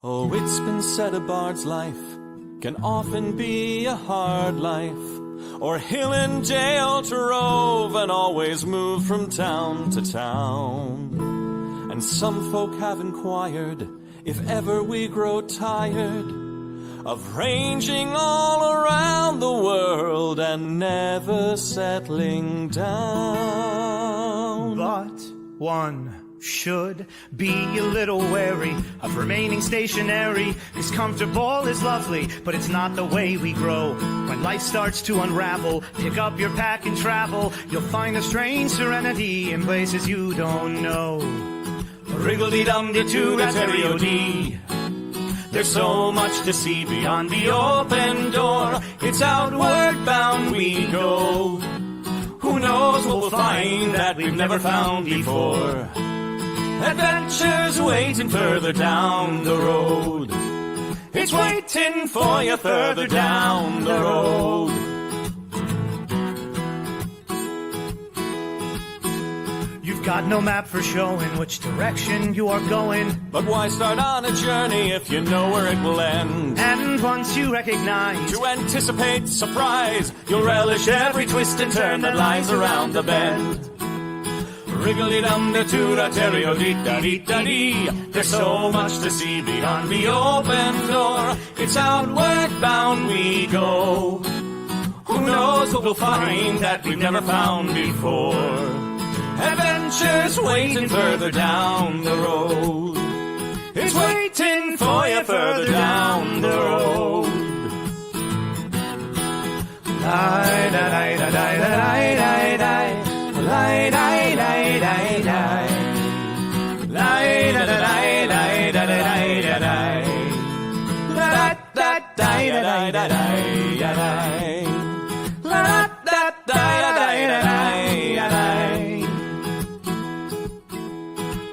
Oh, it's been said a bard's life can often be a hard life, or hill and dale to rove and always move from town to town. And some folk have inquired if ever we grow tired of ranging all around the world and never settling down. But one should be a little wary of remaining stationary, 'cause comfortable is lovely, but it's not the way we grow. When life starts to unravel, pick up your pack and travel. You'll find a strange serenity in places you don't know. Wriggle-dee-dum-dee-doo-rat-terry-o-dee. There's so much to see beyond the open door. It's outward bound we go. Who knows what we'll find that we've never found before. Adventures waiting further down the road. It's waiting for you further down the road. You've got no map for showing which direction you are going. But why start on a journey if you know where it will end? And once you recognize, to anticipate surprise, you'll relish every twist and turn that lies around the bend. Wriggle-dee-dum-dee-doo-rat-terry-o-dee-da-dee-da-dee. There's so much to see beyond the open door. It's outward bound we go. Who knows what we'll find that we've never found before. Adventures waiting further down the road. It's waiting for you further down the road.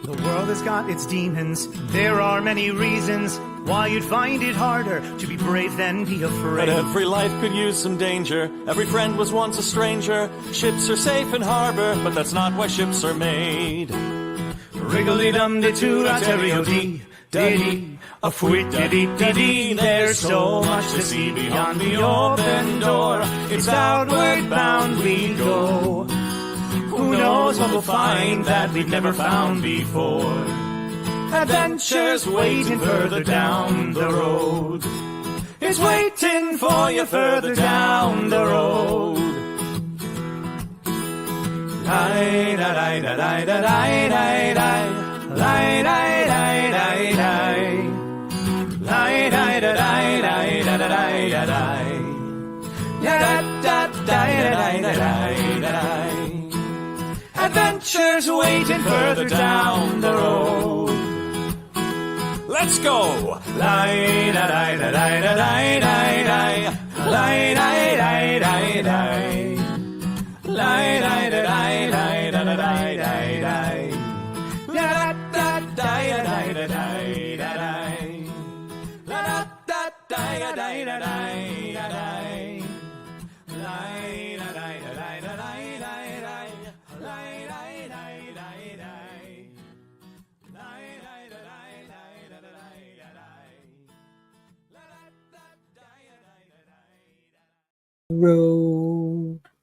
The world has got its demons. There are many reasons why you'd find it harder to be brave than be afraid. But every life could use some danger. Every friend was once a stranger. Ships are safe in harbor, but that's not why ships are made. Wriggle-dee-dum-dee-doo-rat-terry-o-dee-da-dee. A fwit-da-dee-da-dee. There's so much to see beyond the open door. It's outward bound we go. Who knows what we'll find that we've never found before. Adventures waiting further down the road. It's waiting for you further down the road. Adventures waiting further down the road. Let's go!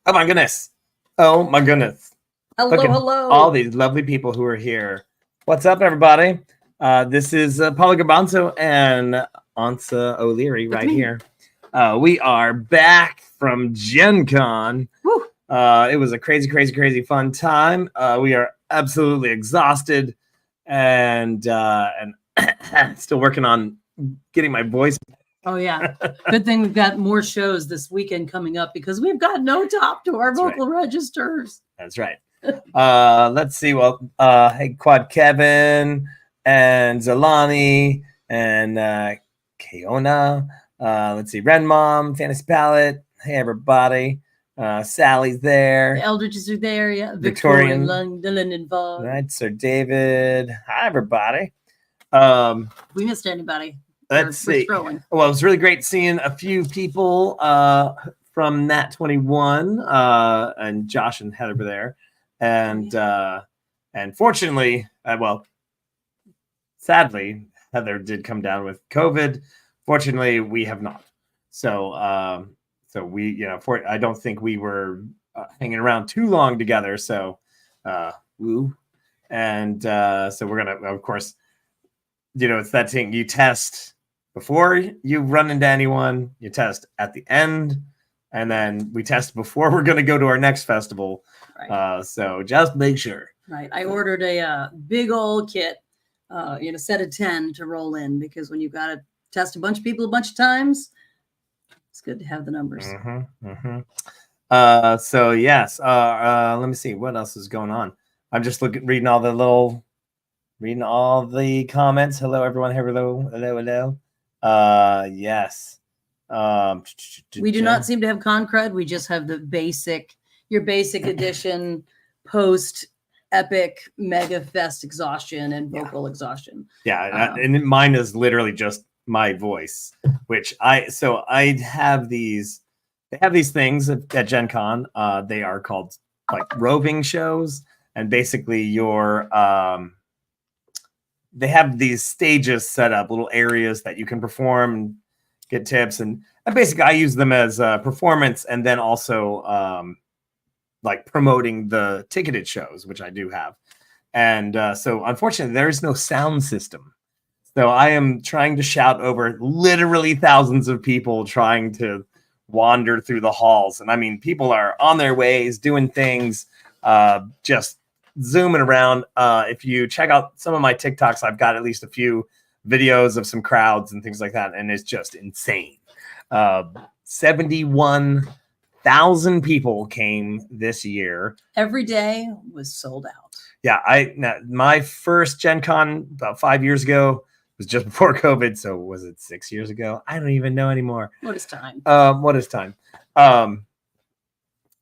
Oh my goodness. Oh my goodness. Hello, Look at hello. all these lovely people who are here. What's up, everybody? This is Paolo Garbanzo and Ansa O'Leary right here. We are back from Gencon. Woo. It was a crazy fun time. We are absolutely exhausted and still working on getting my voice. Oh, yeah. Good thing we've got more shows this weekend coming up because we've got no top to our vocal registers. That's right. Let's see. Well, hey, Quad Kevin and Zalani and Keona. Let's see. Ren Mom, Fantasy Palette. Hey, everybody. Sally's there. The Eldridges are there. Yeah. Victorian. London involved. Right. Sir David. Hi, everybody. We missed anybody. Let's see. Well, it was really great seeing a few people from Nat 21 and Josh and Heather were there. And fortunately, sadly, Heather did come down with COVID. Fortunately, we have not. So, so we, you know, I don't think we were hanging around too long together. So, woo. And so we're going to, of course, you know, it's that thing. You test before you run into anyone, you test at the end, and then we test before we're going to go to our next festival. Right. So just make sure. Right. I ordered a big old kit, you know, set of 10 to roll in, because when you've got to test a bunch of people a bunch of times, it's good to have the numbers. So yes, let me see what else is going on. I'm just reading all the comments. Hello, everyone. Hello. Yes. We do not seem to have con cred. We just have your basic edition post epic mega fest exhaustion and vocal exhaustion. Yeah. And mine is literally just my voice, which I have these, they have these things at Gencon. They are called like roving shows. And basically they have these stages set up, little areas that you can perform and get tips. And basically I use them as performance, and then also like promoting the ticketed shows, which I do have. And so unfortunately there is no sound system. So I am trying to shout over literally thousands of people trying to wander through the halls. And I mean, people are on their ways, doing things, just zooming around. If you check out some of my TikToks, I've got at least a few videos of some crowds and things like that. And it's just insane. 71,000 people came this year. Every day was sold out. Yeah. My first Gen Con about 5 years ago was just before COVID. So was it 6 years ago? I don't even know anymore. What is time?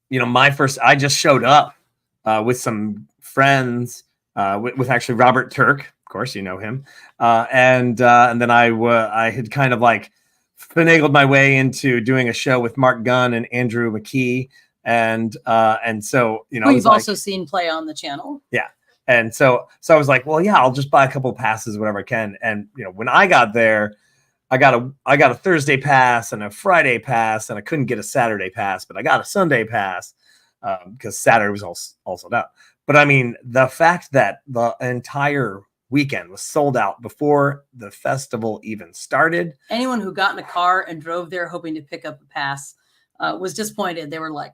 You know, I just showed up with some friends, with actually Robert Turk, of course, you know him. And then I had kind of like finagled my way into doing a show with Mark Gunn and Andrew McKee. And so, you know, we've also seen play on the channel. Yeah. And so I was like, well, yeah, I'll just buy a couple of passes, whatever I can. And, you know, when I got there, I got a Thursday pass and a Friday pass, and I couldn't get a Saturday pass, but I got a Sunday pass because Saturday was all sold out. But I mean, the fact that the entire weekend was sold out before the festival even started. Anyone who got in a car and drove there hoping to pick up a pass was disappointed. They were like,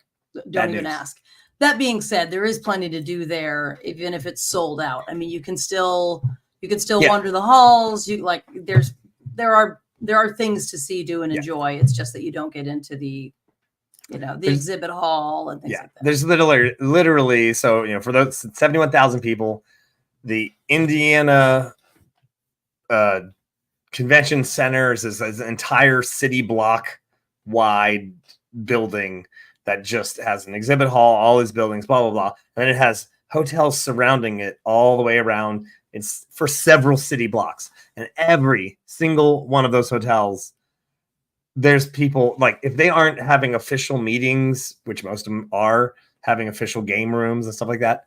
don't even ask. That being said, there is plenty to do there, even if it's sold out. I mean, you can still wander the halls. There are things to see, do, and enjoy. It's just that you don't get into the exhibit hall and things like that. There's literally, so, you know, for those 71,000 people, the Indiana Convention Center is an entire city block wide building that just has an exhibit hall, all these buildings, blah, blah, blah. And then it has hotels surrounding it all the way around. It's for several city blocks. And every single one of those hotels, there's people, like, if they aren't having official meetings, which most of them are, having official game rooms and stuff like that,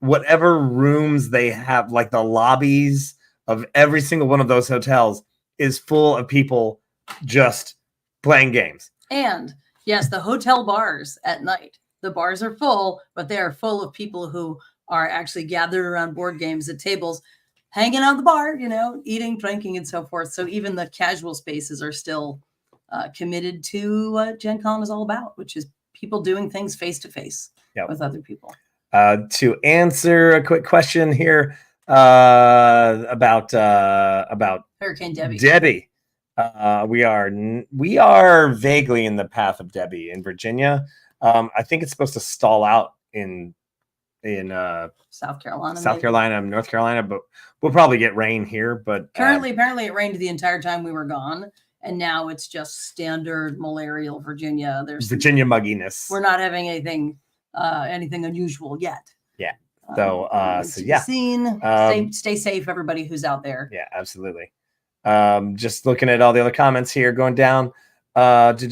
whatever rooms they have, like the lobbies of every single one of those hotels is full of people just playing games. And yes, the hotel bars at night, the bars are full, but they are full of people who are actually gathered around board games at tables, hanging out the bar, you know, eating, drinking, and so forth. So even the casual spaces are still committed to what Gen Con is all about, which is people doing things face to face with other people. To answer a quick question here about Hurricane Debbie. We are vaguely in the path of Debbie in Virginia. I think it's supposed to stall out in South Carolina, and North Carolina, but we'll probably get rain here. But apparently it rained the entire time we were gone, and now it's just standard malarial Virginia. There's Virginia mugginess. We're not having anything unusual yet. Yeah. So Scene. Stay safe, everybody who's out there. Yeah, absolutely. Just looking at all the other comments here, going down. 8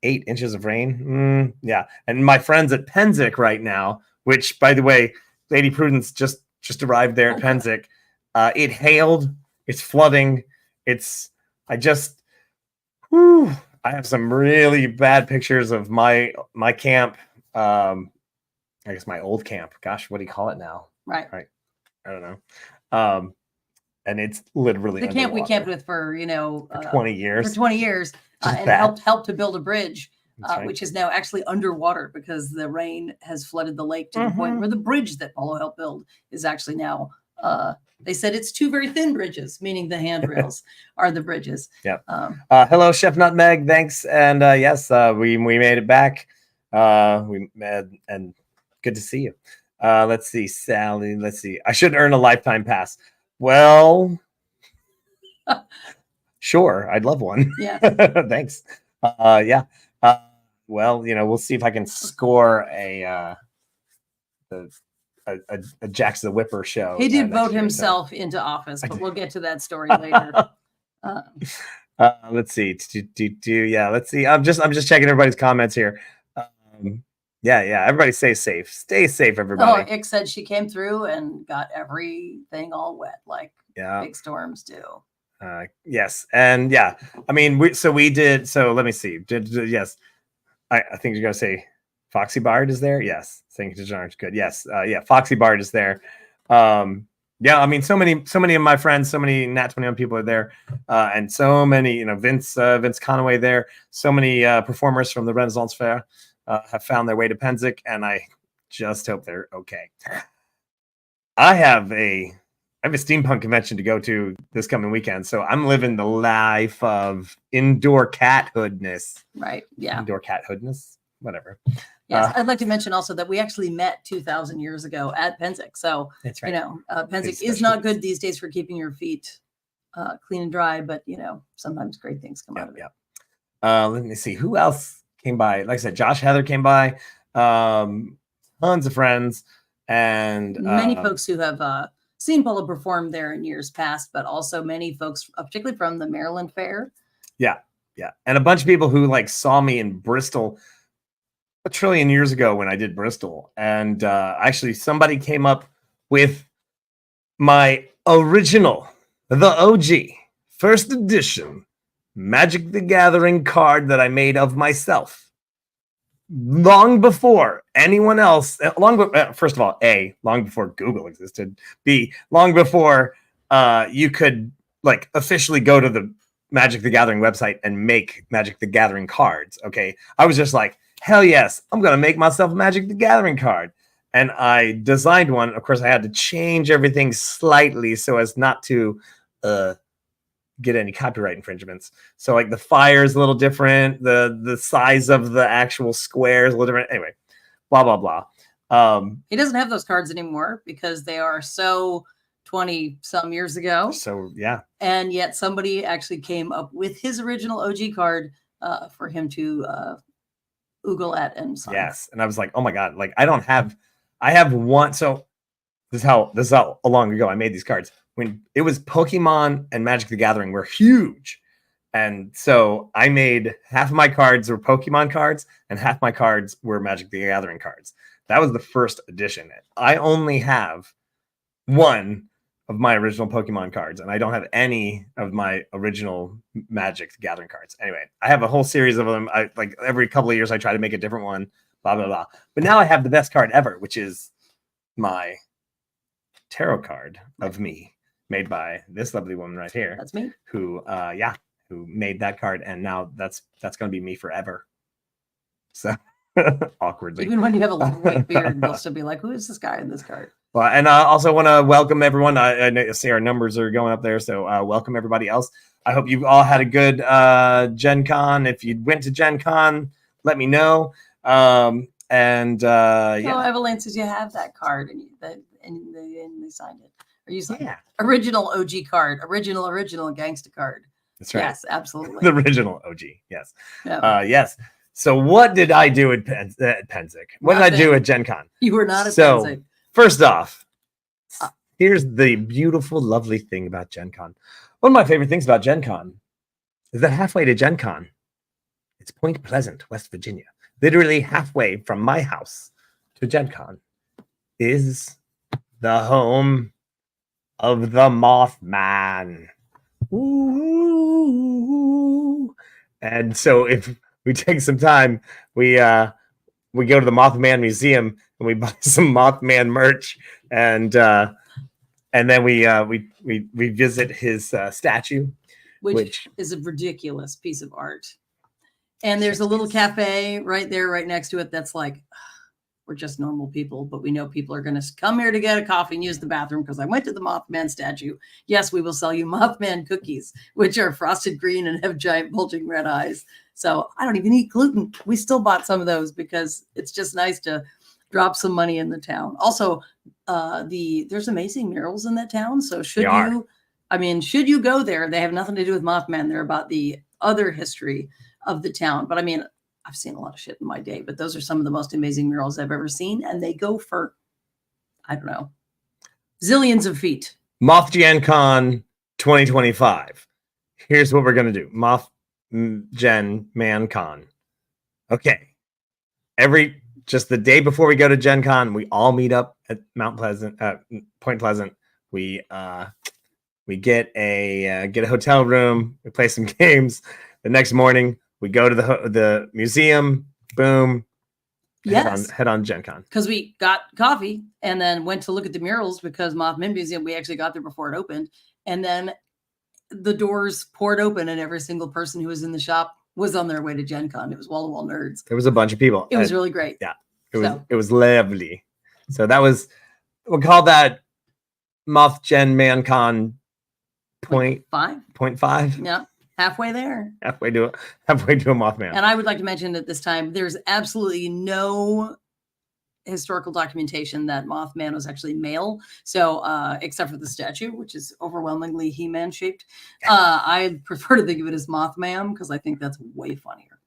inches of rain. Yeah. And my friends at Penzic right now, which, by the way, Lady Prudence just arrived there at Penzic. It hailed. It's flooding. Whew, I have some really bad pictures of my camp. I guess my old camp. Gosh, what do you call it now? Right. I don't know. And it's literally the camp we underwater. camped with for 20 years. For 20 years, and helped to build a bridge, right. which is now actually underwater because the rain has flooded the lake to the point where the bridge that Paolo helped build is actually now. They said it's two very thin bridges, meaning the handrails are the bridges. Yeah. Hello, Chef Nutmeg. Thanks, and yes, we made it back. And good to see you. Let's see, Sally. Let's see. I should earn a lifetime pass. Well, sure. I'd love one. Yeah. Thanks. Yeah. Well, we'll see if I can score a Jax the Whipper show. He did vote himself into office, but we'll get to that story later. Let's see. Yeah. Let's see. I'm just checking everybody's comments here. Yeah. Everybody stay safe. Stay safe, everybody. Oh, Ick said she came through and got everything all wet, like big storms do. Yes, and yeah. I mean, we did. So let me see. Yes, I think you're gonna say Foxy Bard is there. Yes, thank you, John. Good. Yes, yeah. Foxy Bard is there. Yeah. I mean, so many of my friends, so many Nat 21 people are there, and so many, Vince Conaway there. So many performers from the Renaissance Fair have found their way to Penzic, and I just hope they're okay. I have a steampunk convention to go to this coming weekend, so I'm living the life of indoor cathoodness. Right. Yeah. Indoor cathoodness. Whatever. Yes, I'd like to mention also that we actually met 2,000 years ago at Penzic. So that's right. Penzic is not good these days for keeping your feet clean and dry, but sometimes great things come out of it. Yeah. Let me see who else came by. Like I said, Josh Heather came by. Tons of friends and many folks who have seen Paolo perform there in years past, but also many folks, particularly from the Maryland Fair. Yeah. And a bunch of people who saw me in Bristol a trillion years ago when I did Bristol. And actually somebody came up with my original, the OG, first edition Magic the Gathering card that I made of myself. Long before anyone else, first of all, long before Google existed. B, long before you could officially go to the Magic the Gathering website and make Magic the Gathering cards. Okay, I was just like, hell yes, I'm gonna make myself a Magic the Gathering card, and I designed one. Of course, I had to change everything slightly so as not to get any copyright infringements. So the fire is a little different, the size of the actual square is a little different. Anyway, blah blah blah. He doesn't have those cards anymore because they are so 20 some years ago. So yeah. And yet somebody actually came up with his original OG card for him to oogle at and sign. Yes. And I was like, oh my God, I have one. So this is how long ago I made these cards. When it was Pokemon and Magic the Gathering were huge. And so I made half of my cards were Pokemon cards and half my cards were Magic the Gathering cards. That was the first edition. I only have one of my original Pokemon cards, and I don't have any of my original Magic the Gathering cards. Anyway, I have a whole series of them. I every couple of years I try to make a different one, blah, blah, blah. But now I have the best card ever, which is my tarot card of me, made by this lovely woman right here. That's me. Who made that card, and now that's going to be me forever. So awkwardly. Even when you have a long white beard, they'll still be like, "Who is this guy in this card?" Well, and I also want to welcome everyone. I see our numbers are going up there, so welcome everybody else. I hope you all had a good Gen Con. If you went to Gen Con, let me know. Yeah. Evelyn says you have that card, and they signed it. Or you signed original OG card, original gangsta card. That's right. Yes, absolutely. The original OG. Yes. Yeah. Yes. So what did I do at Penzic? What did I do at Gen Con? You were not at Penzic. First off, here's the beautiful, lovely thing about Gen Con. One of my favorite things about Gen Con is that halfway to Gen Con, it's Point Pleasant, West Virginia. Literally halfway from my house to Gen Con is the home of the Mothman. Ooh. And so if we take some time, we go to the Mothman Museum and we buy some Mothman merch, and then we visit his statue, which is a ridiculous piece of art. And there's a little cafe right there, right next to it. That's like, we're just normal people, but we know people are going to come here to get a coffee and use the bathroom because I went to the Mothman statue. Yes, we will sell you Mothman cookies, which are frosted green and have giant bulging red eyes. So I don't even eat gluten. We still bought some of those because it's just nice to drop some money in the town. Also, there's amazing murals in that town. So should you go there, they have nothing to do with Mothman. They're about the other history of the town. But I mean, I've seen a lot of shit in my day, but those are some of the most amazing murals I've ever seen. And they go for, I don't know, zillions of feet. Moth Gencon 2025. Here's what we're going to do. Moth Gen Man Con. Okay. Just the day before we go to Gen Con, we all meet up at Point Pleasant. We get a hotel room. We play some games. The next morning, we go to the museum. Boom. Yes. Head on Gen Con. Because we got coffee and then went to look at the murals because Mothman Museum, we actually got there before it opened. And then the doors poured open and every single person who was in the shop was on their way to Gen Con. It was wall-to-wall nerds. There was a bunch of people. It was really great. Yeah. It was lovely. So that was, we'll call that Moth Gen Man Con 0.5. Yeah. Halfway there. Halfway to a Mothman. And I would like to mention at this time, there's absolutely no historical documentation that Mothman was actually male. So except for the statue, which is overwhelmingly He-Man shaped. I prefer to think of it as Mothman because I think that's way funnier.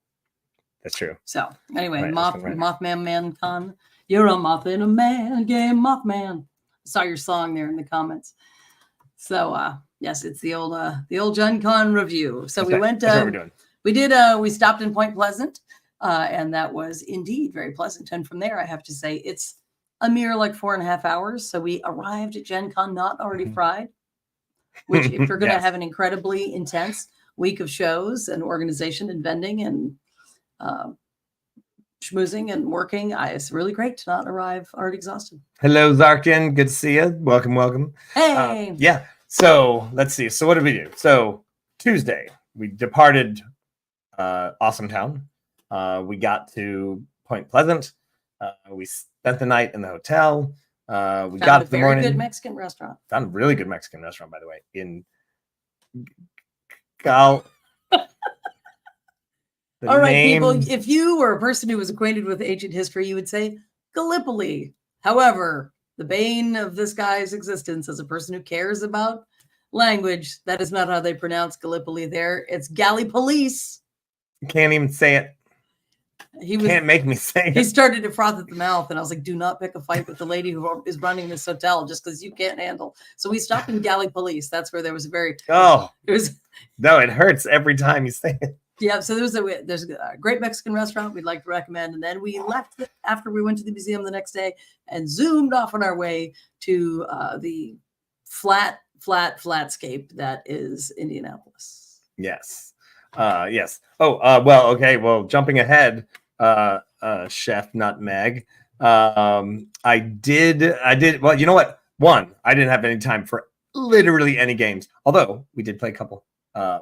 That's true. So anyway, right, Mothman Man Con. You're a moth in a man game, Mothman. I saw your song there in the comments. So yes, it's the old Gen Con review. So we went. That's what we're doing. We did. We stopped in Point Pleasant, and that was indeed very pleasant. And from there, I have to say, it's a mere like 4.5 hours. So we arrived at Gen Con not already fried. Which, if you're going to have an incredibly intense week of shows and organization and vending and schmoozing and working, it's really great to not arrive already exhausted. Hello, Zarkin. Good to see you. Welcome. Hey. Yeah. So let's see. So what did we do? So Tuesday, we departed Awesome Town. We got to Point Pleasant. We spent the night in the hotel. We got to the morning. Good Mexican restaurant. Found a really good Mexican restaurant, by the way, in Gal. All right, people. If you were a person who was acquainted with ancient history, you would say Gallipoli. However, the bane of this guy's existence as a person who cares about language, that is not how they pronounce Gallipoli there. It's Gallipolis. Can't even say it. Can't make me say it. He started to froth at the mouth, and I was like, do not pick a fight with the lady who is running this hotel just because you can't handle. So we stopped in Gallipolis. That's where there was a very... No, it hurts every time you say it. Yeah, so there's a great Mexican restaurant we'd like to recommend. And then we left after we went to the museum the next day and zoomed off on our way to the flatscape that is Indianapolis. Yes. Yes. Oh, well, okay. Well, jumping ahead, Chef Nutmeg. I did. Well, you know what? One, I didn't have any time for literally any games, although we did play a couple.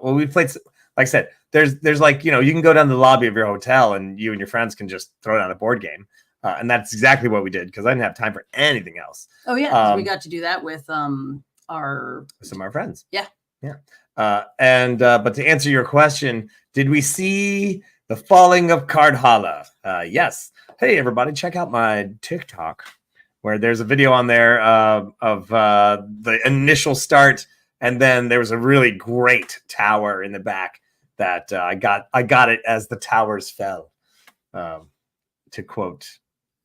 We played, like I said, there's like, you can go down to the lobby of your hotel and you and your friends can just throw down a board game. And that's exactly what we did because I didn't have time for anything else. Oh yeah. We got to do that with some of our friends. Yeah. Yeah. But to answer your question, did we see the falling of Cardhalla? Yes. Hey, everybody, check out my TikTok where there's a video on there of the initial start. And then there was a really great tower in the back that I got it as the towers fell. To quote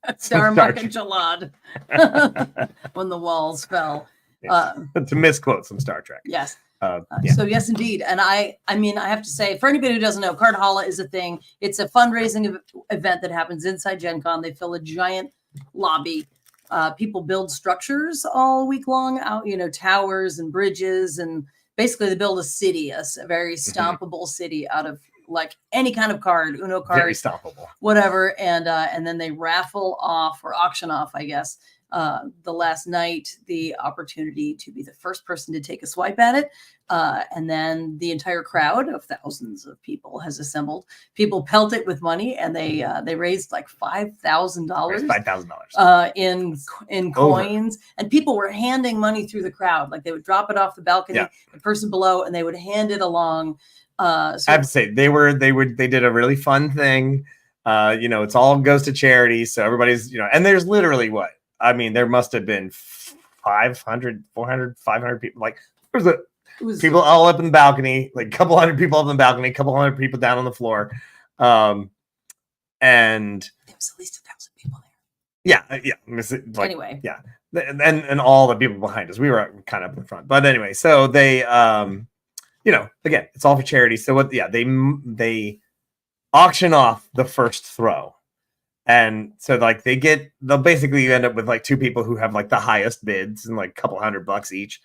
Starmuck and Jalad when the walls fell. To misquote some Star Trek. Yes. Yeah. So yes, indeed. And I mean, I have to say, for anybody who doesn't know, Cardhalla is a thing. It's a fundraising event that happens inside Gen Con. They fill a giant lobby People build structures all week long out, towers and bridges, and basically they build a city, a very stompable city out of like any kind of card, Uno card, very stoppable, whatever. And then they raffle off or auction off, I guess, the last night, the opportunity to be the first person to take a swipe at it. And then the entire crowd of thousands of people has assembled. People pelt it with money, and they raised like $5,000 in coins. And people were handing money through the crowd. Like they would drop it off the balcony, the person below, and they would hand it along. So I have to say they did a really fun thing. It's all goes to charity. So everybody's, and there's literally there must have been 500 people. Like people all up in the balcony, like a couple hundred people up in the balcony, a couple hundred people down on the floor. And there was at least 1,000 people there. Yeah. Anyway. Yeah. And all the people behind us, we were kind of up in front, but anyway, so they, again, it's all for charity. So they auction off the first throw. And so they'll basically end up with like two people who have like the highest bids and like a couple $100 each.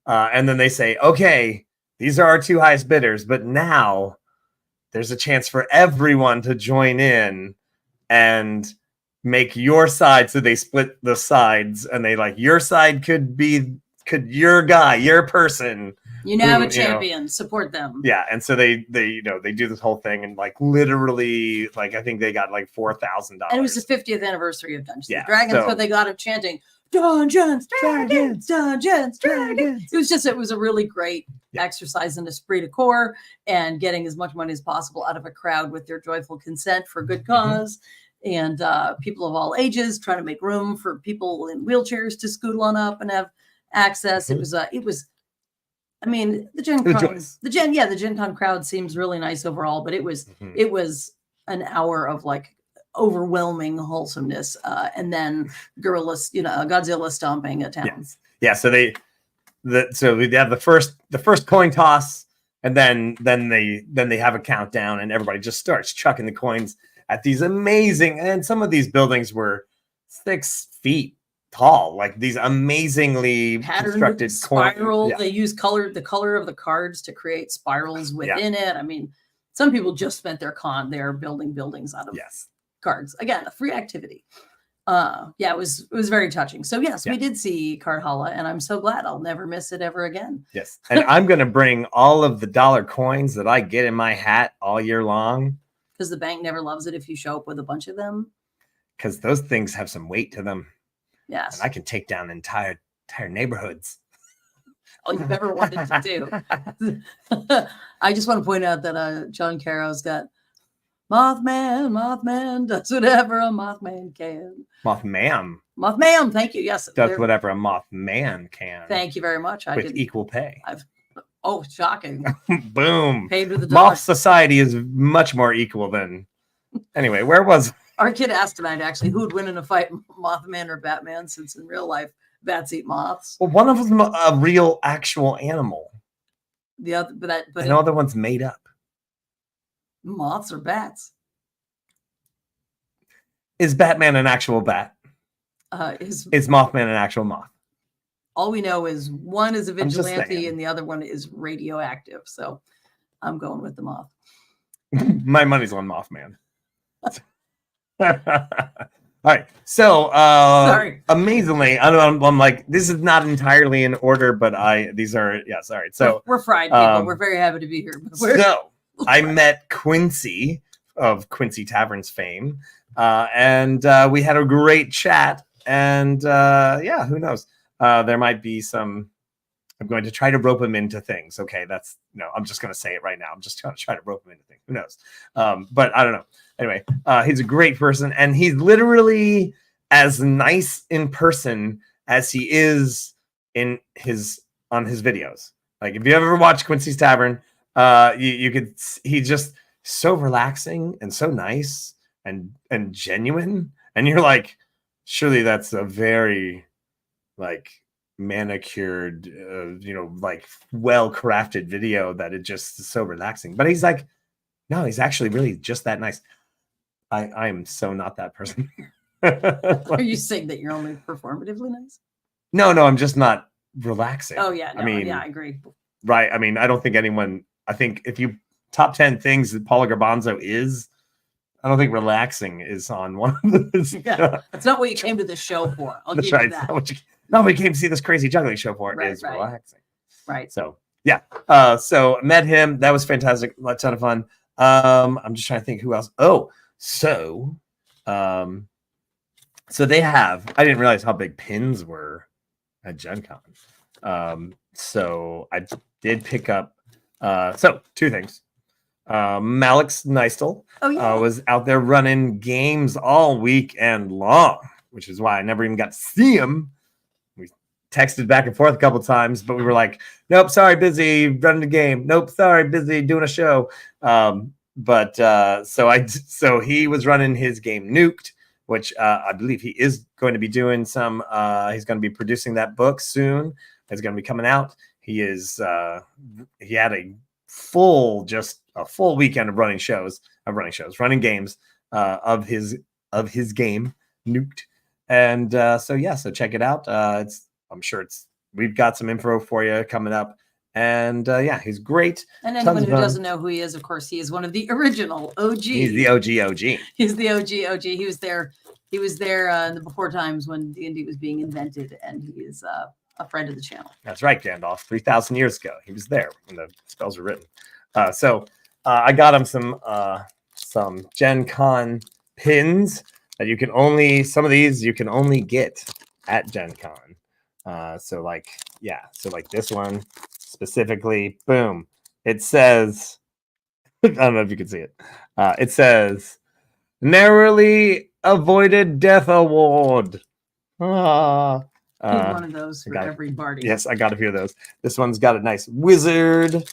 And then they say, okay, these are our two highest bidders, but now there's a chance for everyone to join in and make your side. So they split the sides, and they your side could your guy, your person. You now have a champion. Support them. Yeah, and so they do this whole thing, and literally I think they got $4,000. And it was the 50th anniversary of Dungeons and Dragons. Dragons, but they got it chanting Dungeons, Dragons, Dungeons, Dragons. It was a really great exercise in esprit de corps and getting as much money as possible out of a crowd with their joyful consent for good cause. And people of all ages trying to make room for people in wheelchairs to scoot on up and have access. It was I mean, the Gencon crowd seems really nice overall, but it was an hour of overwhelming wholesomeness, and then Godzilla stomping at towns. Yeah. So we have the first coin toss, and then they have a countdown, and everybody just starts chucking the coins at these amazing. And some of these buildings were 6 feet tall, like these amazingly constructed spiral. Yeah. They use the color of the cards to create spirals within it. I mean, some people just spent they're building buildings out of cards. Again, a free activity. It was very touching. So yes, we did see Cardhalla, and I'm so glad. I'll never miss it ever again. Yes. And I'm going to bring all of the dollar coins that I get in my hat all year long. Because the bank never loves it if you show up with a bunch of them. Because those things have some weight to them. Yes. And I can take down entire neighborhoods. All you've ever wanted to do. I just want to point out that John Caro's got Mothman does whatever a Mothman can. Mothman, thank you. Yes. Does whatever a Mothman can. Thank you very much. With equal pay. Shocking. Boom. Paid with the dollar. Moth society is much more equal than... Anyway, where was... Our kid asked tonight, actually, who would win in a fight, Mothman or Batman, since in real life, bats eat moths. Well, one of them a real, actual animal. The other, but another one's made up. Moths or bats? Is Batman an actual bat? Is Mothman an actual moth? All we know is one is a vigilante and the other one is radioactive. So I'm going with the moth. My money's on Mothman. All right. So amazingly, I'm like, this is not entirely in order, but these are, sorry. So we're fried people. We're very happy to be here. So I met Quincy of Quincy Taverns fame. And we had a great chat, and who knows? There might be some. I'm going to try to rope him into things. Okay, I'm just going to say it right now. I'm just going to try to rope him into things. Who knows? But I don't know. Anyway, he's a great person, and he's literally as nice in person as he is on his videos. Like if you ever watch Quincy's Tavern, he's just so relaxing and so nice and genuine, and you're like, surely that's a very manicured, well-crafted video that it just is so relaxing. But he's like, no, he's actually really just that nice. I am so not that person. Are you saying that you're only performatively nice? No, I'm just not relaxing. Oh yeah, no, I mean, yeah, I agree. right? I mean, I don't think anyone. I think if you top 10 things that Paolo Garbanzo is, I don't think relaxing is on one of those. Yeah, that's not what you came to this show for. I'll That's give right. you that. Not what you came to see this crazy juggling show for. Right, Is right. relaxing. Right. So yeah. So met him. That was fantastic. A ton of fun. I'm just trying to think who else. Oh, so they have. I didn't realize how big pins were at Gencon. So I did pick up. So two things. Malix Neistel was out there running games all weekend long, which is why I never even got to see him. We texted back and forth a couple times, but we were like, nope, sorry, busy running a game. Nope, sorry, busy doing a show. So he was running his game Nuked, which I believe he is going to be doing some. He's going to be producing that book soon. It's going to be coming out. He had a full weekend of running games of his game Nuked. And so check it out. We've got some info for you coming up. And he's great. And anyone who doesn't know who he is, of course, he is one of the original OG. He's the OG. He's the OG. He was there in the before times when D&D was being invented, and he is a friend of the channel. That's right, Gandalf. 3,000 years ago, he was there when the spells were written. I got him some Gen Con pins that some of these you can only get at Gen Con. So like this one specifically, boom. It says, I don't know if you can see it. It says, narrowly avoided death award. One of those for every party. Yes, I got a few of those. This one's got a nice wizard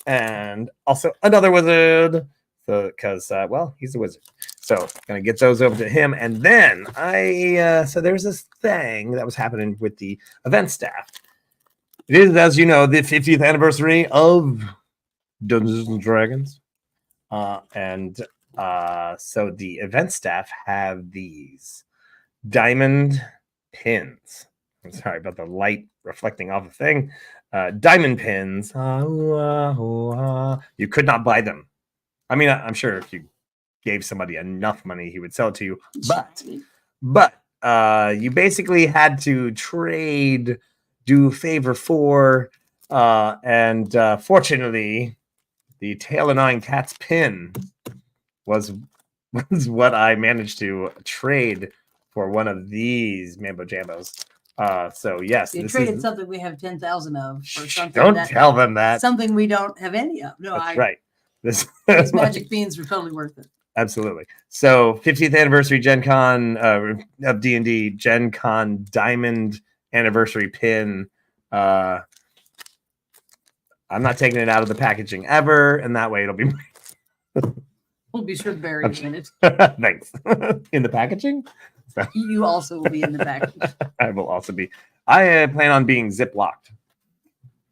and also another wizard. So, because he's a wizard. So, gonna get those over to him, and then so there's this thing that was happening with the event staff. It is, as you know, the 50th anniversary of Dungeons and Dragons, so the event staff have these diamond pins. I'm sorry about the light reflecting off the thing. Diamond pins. You could not buy them. I mean, I'm sure if you gave somebody enough money, he would sell it to you. But you basically had to trade, do favor for, and fortunately, the Tail of Nine Cats pin was what I managed to trade for one of these Mambo Jambos. So yes, you traded something we have 10,000 of, or something. Don't tell them that. Something we don't have any of. No, that's right. These magic beans were totally worth it. Absolutely. So 50th anniversary Gen Con of D&D, Gen Con diamond anniversary pin. I'm not taking it out of the packaging ever, and that way it'll be. We'll be sure to bury you in it. Thanks. In the packaging? You also will be in the package. I will also be. I plan on being zip locked.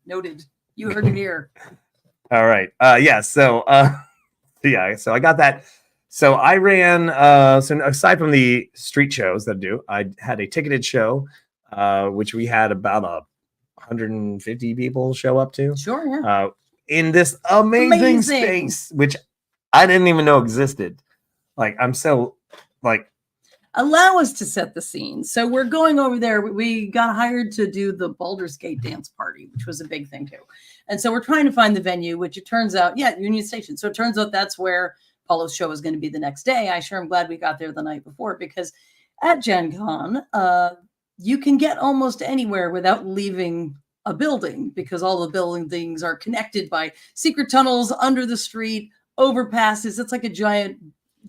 Noted. You heard it here. All right. So I got that. So I ran. So aside from the street shows that I do, I had a ticketed show, which we had about 150 people show up to. Sure. Yeah. In this amazing space, which I didn't even know existed. Like, I'm so like. Allow us to set the scene. So we're going over there. We got hired to do the Baldur's Gate dance party, which was a big thing too. And so we're trying to find the venue, which it turns out, Union Station. So it turns out that's where Paulo's show is going to be the next day. I sure am glad we got there the night before, because at Gen Con, you can get almost anywhere without leaving a building, because all the buildings are connected by secret tunnels under the street, overpasses. It's like a giant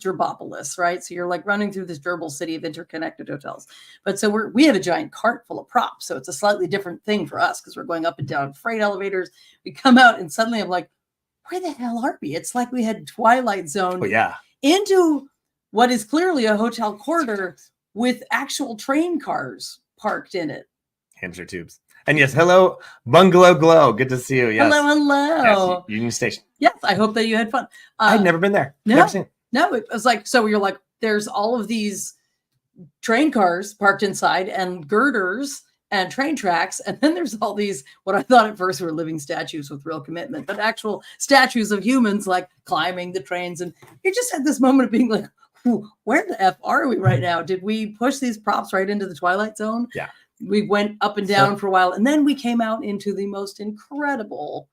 gerbopolis, right? So you're like running through this gerbil city of interconnected hotels. But so we have a giant cart full of props. So it's a slightly different thing for us, because we're going up and down freight elevators. We come out and suddenly I'm like, where the hell are we? It's like we had Twilight Zone into what is clearly a hotel corridor with actual train cars parked in it. Hamster tubes. And yes, hello, Bungalow Glow. Good to see you. Yes. Hello. Yes, Union Station. Yes, I hope that you had fun. I'd never been there. No. Never seen it. No, it was like, so you're like, there's all of these train cars parked inside and girders and train tracks. And then there's all these, what I thought at first were living statues with real commitment, but actual statues of humans like climbing the trains. And you just had this moment of being like, where the F are we right now? Did we push these props right into the Twilight Zone? Yeah. We went up and down for a while, and then we came out into the most incredible,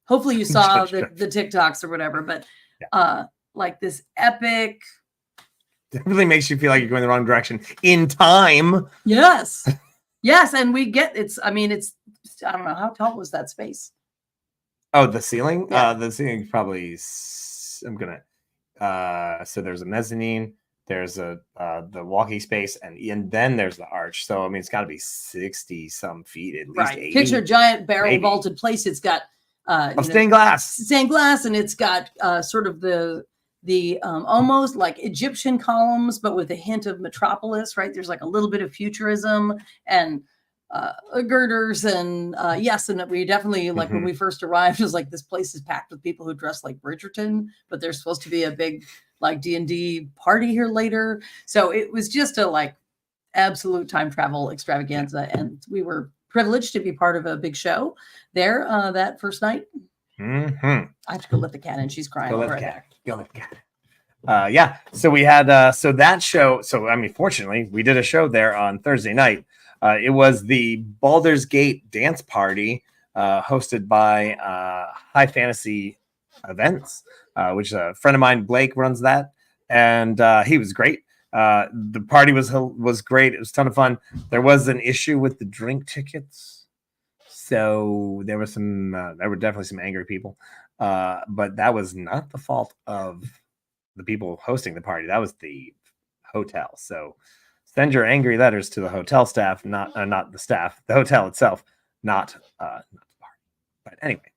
hopefully you saw the TikToks or whatever, but like this epic. Definitely makes you feel like you're going the wrong direction in time. Yes. Yes. And we get I don't know, how tall was that space? Oh, the ceiling? Yeah. The ceiling probably, so there's a mezzanine, there's the walking space, and then there's the arch. So, I mean, it's got to be 60 some feet, at least Right. 80. Picture a giant barrel vaulted place. It's got stained glass, and it's got sort of the almost like Egyptian columns, but with a hint of metropolis, right? There's like a little bit of futurism and girders and yes, and we definitely like when we first arrived, it was like this place is packed with people who dress like Bridgerton, but there's supposed to be a big like D&D party here later. So it was just a like absolute time travel extravaganza, and we were privileged to be part of a big show there that first night. I have to go let the cat in. She's crying. Go let the cat. Yeah. So we had so that show. So I mean, fortunately, we did a show there on Thursday night. It was the Baldur's Gate dance party hosted by High Fantasy Events, which a friend of mine, Blake, runs that, and he was great. The party was great. It was a ton of fun. There was an issue with the drink tickets, so there were definitely some angry people, but that was not the fault of the people hosting the party. That was the hotel. So send your angry letters to the hotel staff, not the staff, the hotel itself, not the party. But anyway,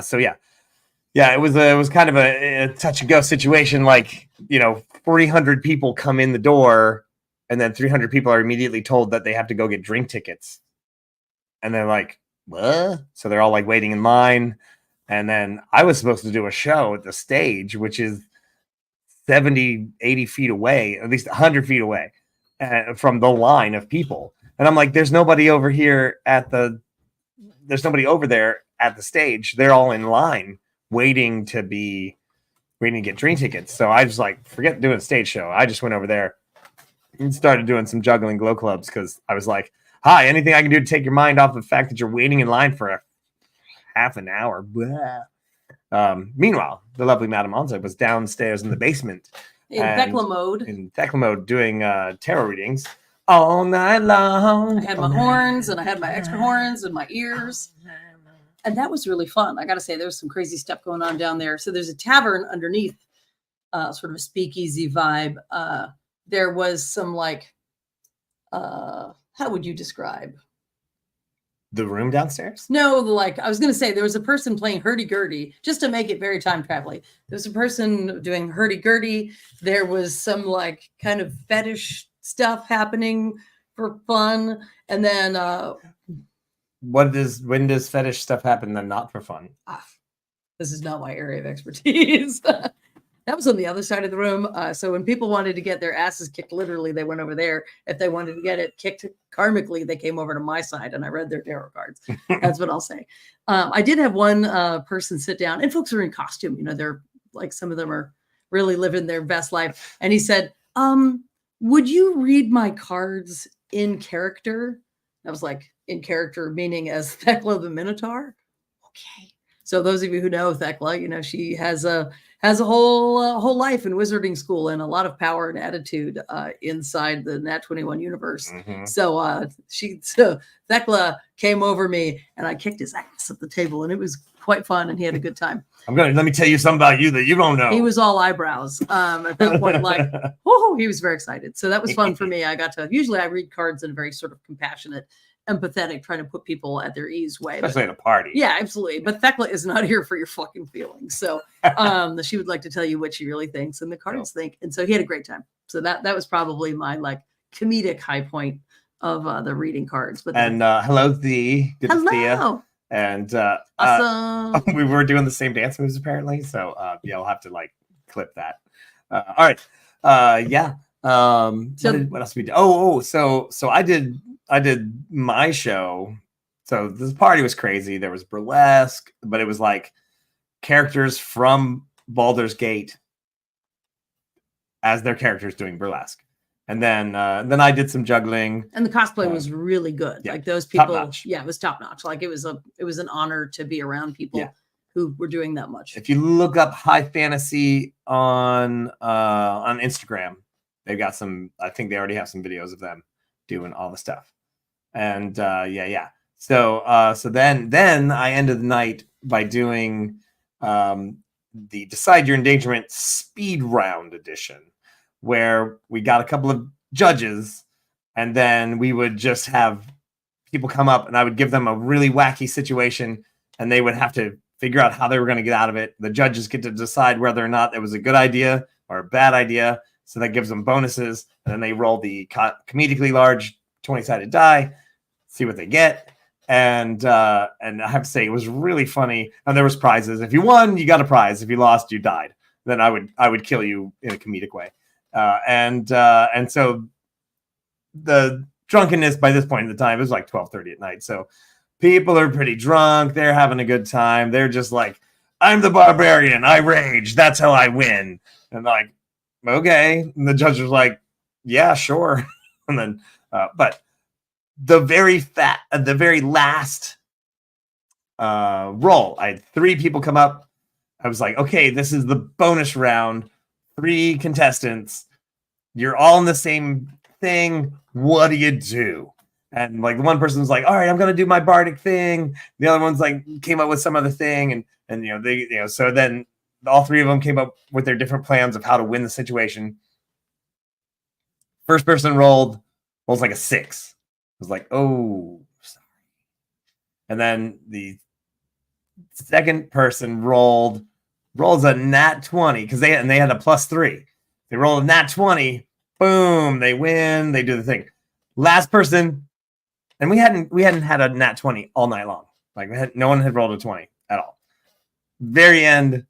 so yeah, it was kind of a touch and go situation. Like, 300 people come in the door, and then 300 people are immediately told that they have to go get drink tickets, and they're like, what? So they're all like waiting in line, and then I was supposed to do a show at the stage, which is 70, 80 feet away, at least 100 feet away from the line of people. And I'm like, there's nobody over there at the stage. They're all in line waiting to get drink tickets. So I just like, forget doing a stage show. I just went over there and started doing some juggling glow clubs because I was like, hi, anything I can do to take your mind off the fact that you're waiting in line for a half an hour. Meanwhile, the lovely Madame Anza was downstairs in the basement in Thekla mode doing tarot readings all night long. I had my horns and I had my extra horns and my ears. And that was really fun. I got to say, there's some crazy stuff going on down there. So there's a tavern underneath, sort of a speakeasy vibe. There was some like, how would you describe? The room downstairs? No, like I was going to say, there was a person playing hurdy-gurdy just to make it very time travel-y. There was a person doing hurdy-gurdy. There was some like kind of fetish stuff happening for fun. And then when does fetish stuff happen then not for fun? This is not my area of expertise. That was on the other side of the room. So when people wanted to get their asses kicked, literally, they went over there. If they wanted to get it kicked karmically, they came over to my side and I read their tarot cards. That's what I'll say. I did have one person sit down, and folks are in costume. They're like, some of them are really living their best life. And he said, would you read my cards in character? I was like, in character, meaning as Thekla the Minotaur. Okay. So those of you who know Thekla, she has a whole life in wizarding school and a lot of power and attitude inside the Nat 21 universe. Mm-hmm. So Thekla came over me and I kicked his ass at the table, and it was quite fun, and he had a good time. Let me tell you something about you that you don't know. He was all eyebrows at that point, like, oh, he was very excited. So that was fun for me. Usually I read cards in a very sort of compassionate, empathetic, trying to put people at their ease way. Especially at a party. Yeah, absolutely. But Thekla is not here for your fucking feelings. So she would like to tell you what she really thinks and the cards think. And so he had a great time. So that was probably my like comedic high point of the reading cards. But hello, Thea. Good to see you. And awesome. We were doing the same dance moves apparently. So I'll have to like clip that. All right. Yeah. What else we did? So I did my show. So this party was crazy. There was burlesque, but it was like characters from Baldur's Gate as their characters doing burlesque. And then I did some juggling. And the cosplay was really good. Yeah, like those people, top-notch. yeah, it was top notch. Like it was an honor to be around people who were doing that much. If you look up High Fantasy on Instagram, they've got some. I think they already have some videos of them doing all the stuff. And So then I ended the night by doing the Decide Your Endangerment Speed Round edition, where we got a couple of judges, and then we would just have people come up, and I would give them a really wacky situation, and they would have to figure out how they were going to get out of it. The judges get to decide whether or not it was a good idea or a bad idea, so that gives them bonuses, and then they roll the comedically large 20-sided die, see what they get. And I have to say, it was really funny. And there was prizes. If you won, you got a prize. If you lost, you died. Then I would kill you in a comedic way. And so the drunkenness by this point in the time, it was like 12:30 at night. So people are pretty drunk. They're having a good time. They're just like, I'm the barbarian. I rage. That's how I win. And like, okay. And the judge was like, yeah, sure. And then, but the very last roll, I had 3 people come up. I was like, okay, this is the bonus round. 3 contestants. You're all in the same thing. What do you do? And like the one person was like, all right, I'm gonna do my bardic thing. The other one's like came up with some other thing, and so then all 3 of them came up with their different plans of how to win the situation. First person rolls like a 6. I was like, oh, sorry. And then the second person rolls a nat 20 because they had a +3. They rolled a nat 20, boom, they win, they do the thing. Last person, and we hadn't had a nat 20 all night long. Like no one had rolled a 20 at all. Very end,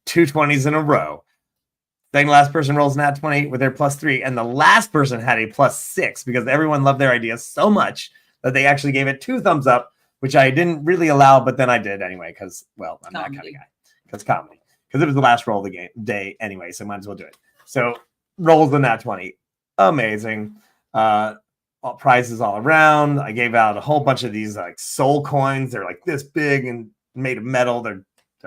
2 20s in a row. Then last person rolls nat 20 with their +3, and the last person had a +6 because everyone loved their idea so much that they actually gave it 2 thumbs up, which I didn't really allow, but then I did anyway because, well, I'm that kind of guy. Because comedy. Because it was the last roll of the day anyway, so might as well do it. So rolls the nat 20, amazing. Prizes all around. I gave out a whole bunch of these like soul coins. They're like this big and made of metal. They're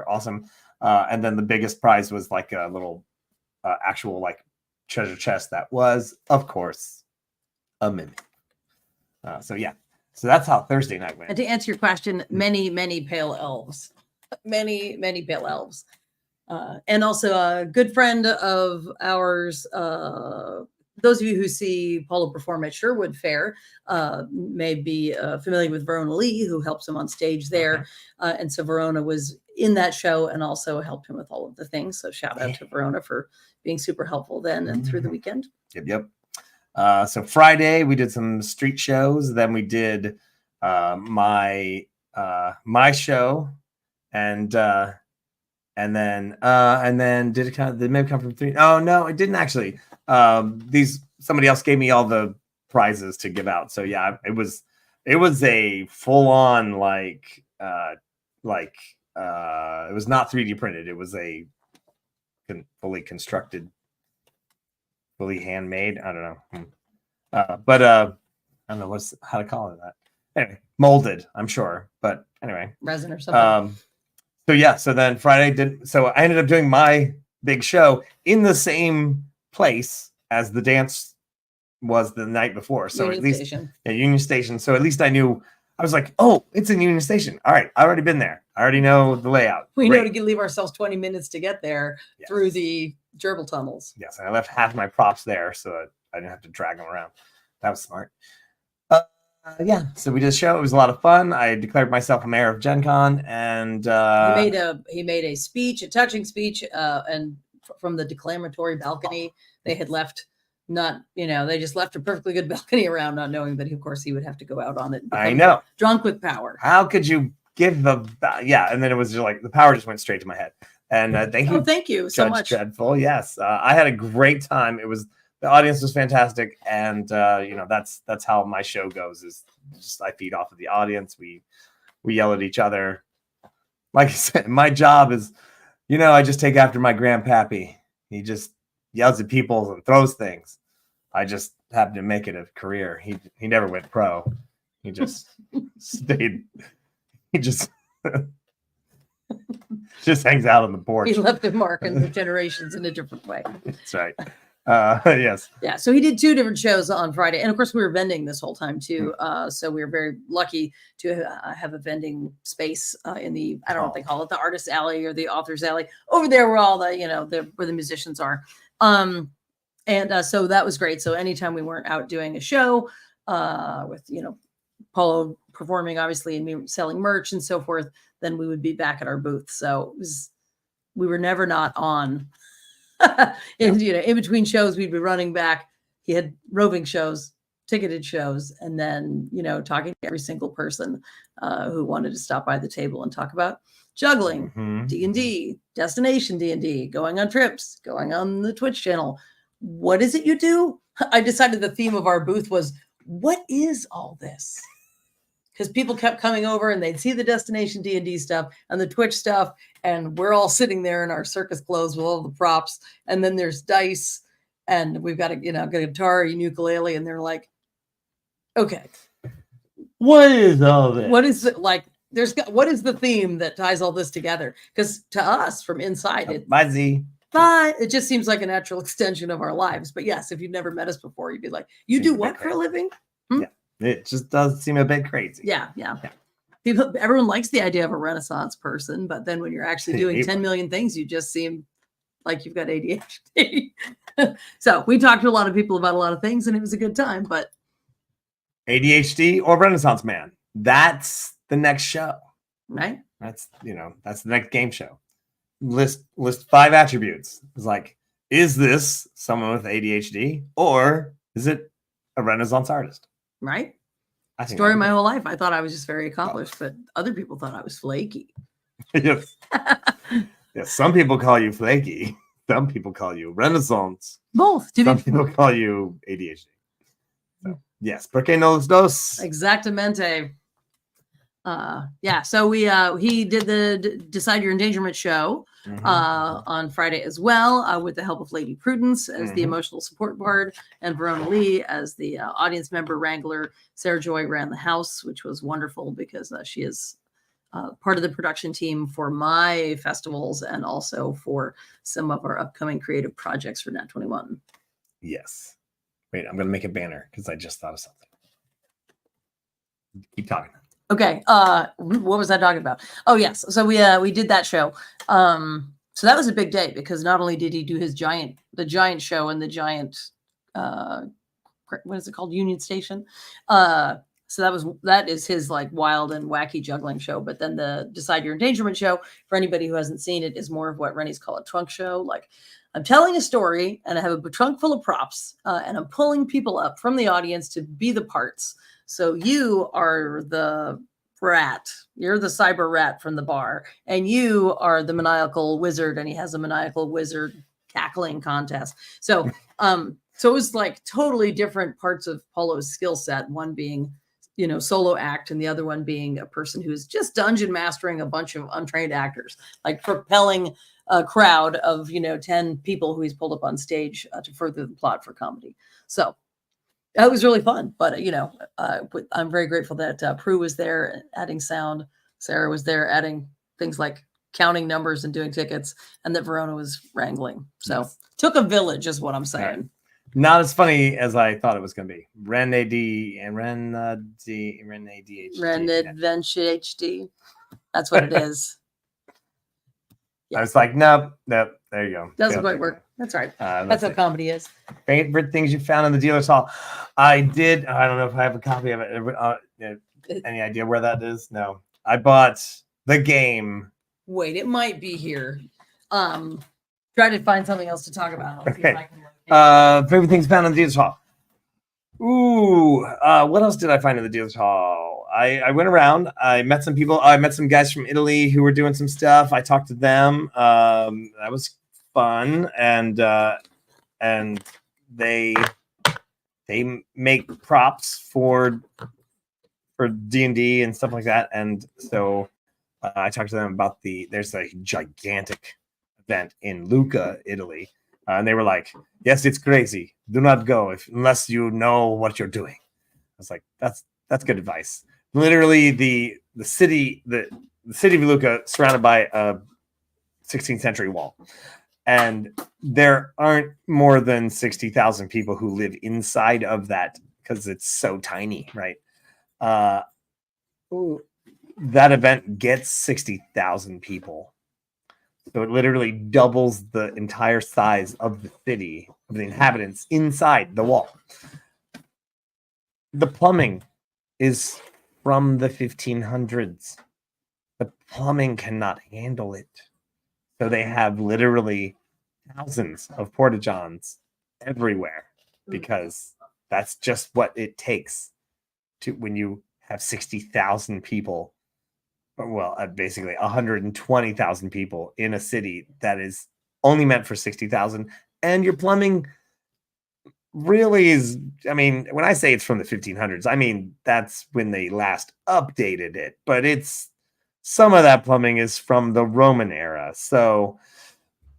awesome. And then the biggest prize was like a little actual like treasure chest that was, of course, a mimic. So that's how Thursday night went. And to answer your question, many pale elves, many pale elves, and also a good friend of ours. Those of you who see Paolo perform at Sherwood Fair may be familiar with Verona Lee, who helps him on stage there. Okay. And so Verona was in that show and also helped him with all of the things. So shout out to Verona for being super helpful then and through the weekend. Yep. So Friday we did some street shows. Then we did my show, and then did it maybe come from 3? Oh no, it didn't actually. Somebody else gave me all the prizes to give out. So yeah, it was a full on like it was not 3D printed. It was a fully constructed, fully handmade. I don't know. But I don't know how to call it that. Anyway, molded, I'm sure. But anyway, resin or something. So then Friday so I ended up doing my big show in the same place as the dance was the night before. So Union at least Station. Yeah, Union Station. So at least I knew. I was like, oh, it's in Union Station. All right, I already been there. I already know the layout. We know to leave ourselves 20 minutes to get there through the gerbil tunnels. Yes, and I left half my props there so that I didn't have to drag them around. That was smart. So we did a show. It was a lot of fun. I declared myself a mayor of Gencon, and he made a speech, a touching speech, and from the declamatory balcony. They had left they just left a perfectly good balcony around, not knowing that, of course, he would have to go out on it. I know. Drunk with power. How could you give and then it was just like the power just went straight to my head. And thank you. Oh, thank you so much. Judge Dreadful. Yes. I had a great time. It was the audience was fantastic, and that's how my show goes. Is just I feed off of the audience. We yell at each other. Like I said, my job is, I just take after my grandpappy. He just yells at people and throws things. I just happened to make it a career. He never went pro. He just stayed. He just hangs out on the porch. He left a mark in the generations in a different way. That's right. Yes. Yeah. So he did 2 different shows on Friday, and of course we were vending this whole time too. So we were very lucky to have a vending space in the, I don't know what they call it, the artist alley or the author's alley over there, where all the where the musicians are. And so that was great. So anytime we weren't out doing a show with Paolo performing, obviously, and me selling merch and so forth, then we would be back at our booth. So we were never not on. And in between shows, we'd be running back. He had roving shows, ticketed shows, and then talking to every single person who wanted to stop by the table and talk about juggling, D&D, destination D&D, going on trips, going on the Twitch channel. What is it you do? I decided the theme of our booth was, what is all this? Because people kept coming over and they'd see the destination D&D stuff and the Twitch stuff, and we're all sitting there in our circus clothes with all the props, and then there's dice, and we've got a guitar and ukulele, and they're like, okay, what is all this? What is it like? What is the theme that ties all this together? Because to us from inside, it just seems like a natural extension of our lives. But yes, if you've never met us before, you'd be like, you do what for a living? Yeah. It just does seem a bit crazy. Yeah. Everyone likes the idea of a Renaissance person, but then when you're actually doing 10 million things, you just seem like you've got ADHD. So we talked to a lot of people about a lot of things, and it was a good time. But ADHD or Renaissance man, that's the next show, right? That's the next game show. List 5 attributes. It's like, is this someone with ADHD or is it a Renaissance artist? Right. Story of my whole life. I thought I was just very accomplished, but other people thought I was flaky. Yes. Yes. Some people call you flaky. Some people call you Renaissance. Both. Some people call you ADHD. So, yes. ¿Por qué no los dos? Exactamente. Yeah. So he did the Decide Your Endangerment show on Friday as well, with the help of Lady Prudence as the emotional support bard, and Verona Lee as the audience member wrangler. Sarah Joy ran the house, which was wonderful because she is part of the production team for my festivals and also for some of our upcoming creative projects for Nat 21. Yes. Wait, I'm going to make a banner because I just thought of something. Keep talking. Okay. What was I talking about? Oh, yes. So we did that show. So that was a big day because not only did he do the giant show and the giant, what is it called? Union Station. So that is his like wild and wacky juggling show. But then the Decide Your Endangerment show, for anybody who hasn't seen it, is more of what Rennie's call a trunk show. Like, I'm telling a story and I have a trunk full of props, and I'm pulling people up from the audience to be the parts. So you are the rat. You're the cyber rat from the bar, and you are the maniacal wizard, and he has a maniacal wizard cackling contest. So so it was like totally different parts of Paulo's skill set, one being solo act, and the other one being a person who's just dungeon mastering a bunch of untrained actors, like propelling a crowd of 10 people who he's pulled up on stage to further the plot for comedy. So it was really fun, but I'm very grateful that Prue was there adding sound, Sarah was there adding things like counting numbers and doing tickets, and that Verona was wrangling. So took a village, is what I'm saying. Right. Not as funny as I thought it was going to be. Ren ADHD. Ren Adventure HD. That's what it is. Yeah. I was like, nope. There you go. Doesn't quite work. That's right. That's how comedy is. Favorite things you found in the dealer's hall. I don't know if I have a copy of it. Any idea where that is? No. I bought the game. Wait, it might be here. Try to find something else to talk about. I'll see if I can favorite things found in the dealer's hall. Ooh, what else did I find in the dealer's hall? I went around. I met some people. I met some guys from Italy who were doing some stuff. I talked to them. That was fun, and they make props for D&D and stuff like that. And so I talked to them about there's a gigantic event in Lucca, Italy. And they were like, yes, it's crazy. Do not go unless you know what you're doing. I was like, that's good advice. Literally the city of Lucca surrounded by a 16th century wall. And there aren't more than 60,000 people who live inside of that because it's so tiny, right? That event gets 60,000 people. So it literally doubles the entire size of the city, of the inhabitants inside the wall. The plumbing is from the 1500s. The plumbing cannot handle it. So they have literally thousands of porta-johns everywhere because that's just what it takes to when you have 60,000 people. Well, basically 120,000 people in a city that is only meant for 60,000, and your plumbing really is. I mean, when I say it's from the 1500s, I mean that's when they last updated it. But some of that plumbing is from the Roman era, so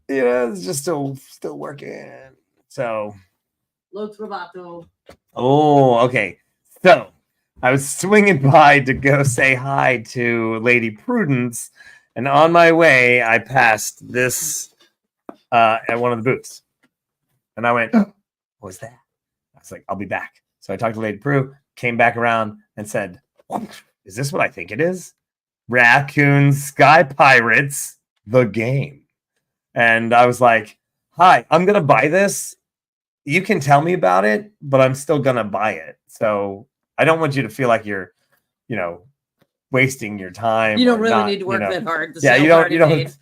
it's just still working. So, Lo trovato. Oh, okay. So I was swinging by to go say hi to Lady Prudence, and on my way, I passed this at one of the booths. And I went, what was that? I was like, I'll be back. So I talked to Lady Prue, came back around, and said, is this what I think it is? Raccoon Sky Pirates, the game. And I was like, hi, I'm going to buy this. You can tell me about it, but I'm still going to buy it. So I don't want you to feel like you're, wasting your time. You don't really need to work that hard. You don't.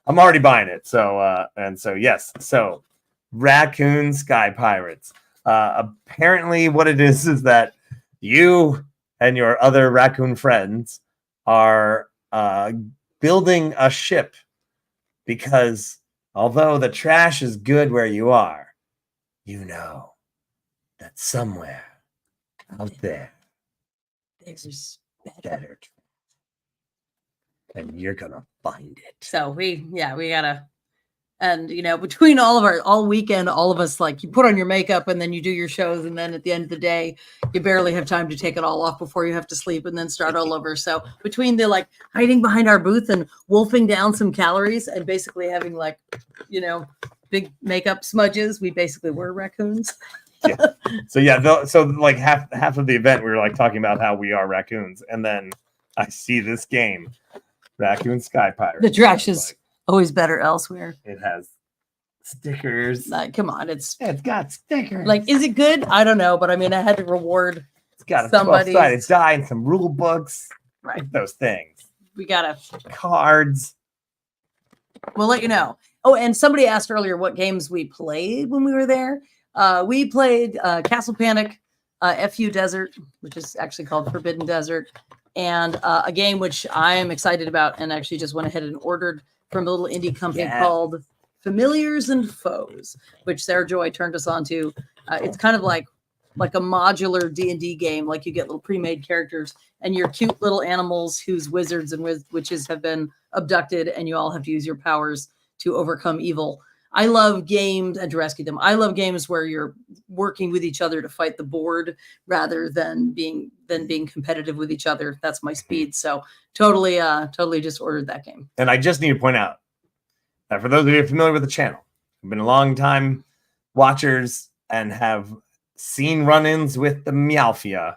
I'm already buying it. So, yes. So Raccoon Sky Pirates. Apparently what it is that you and your other raccoon friends are building a ship because although the trash is good where you are, that somewhere out there there's better, and you're gonna find it. So we gotta, and between all weekend, all of us, like, you put on your makeup and then you do your shows, and then at the end of the day you barely have time to take it all off before you have to sleep and then start all over. So between the hiding behind our booth and wolfing down some calories and basically having big makeup smudges, we basically were raccoons. Yeah. So half of the event we were talking about how we are raccoons, and then I see this game, Raccoon Sky Pirates. The trash is always better elsewhere. It has stickers. Come on, it's got stickers. Is it good? I don't know, but I mean, I had to reward. It's got a 12-sided die and some rule books. Right. Those things. We got cards. We'll let you know. Oh, and somebody asked earlier what games we played when we were there. We played Castle Panic, FU Desert, which is actually called Forbidden Desert, and a game which I am excited about and actually just went ahead and ordered from a little indie company called Familiars and Foes, which Sarah Joy turned us on to. It's kind of like a modular D&D game. You get little pre-made characters and your cute little animals whose wizards and witches have been abducted, and you all have to use your powers to overcome evil. I love games and to rescue them. I love games where you're working with each other to fight the board rather than being competitive with each other. That's my speed. So totally just ordered that game. And I just need to point out that for those of you familiar with the channel, I've been a long time watchers and have seen run-ins with the Meowfia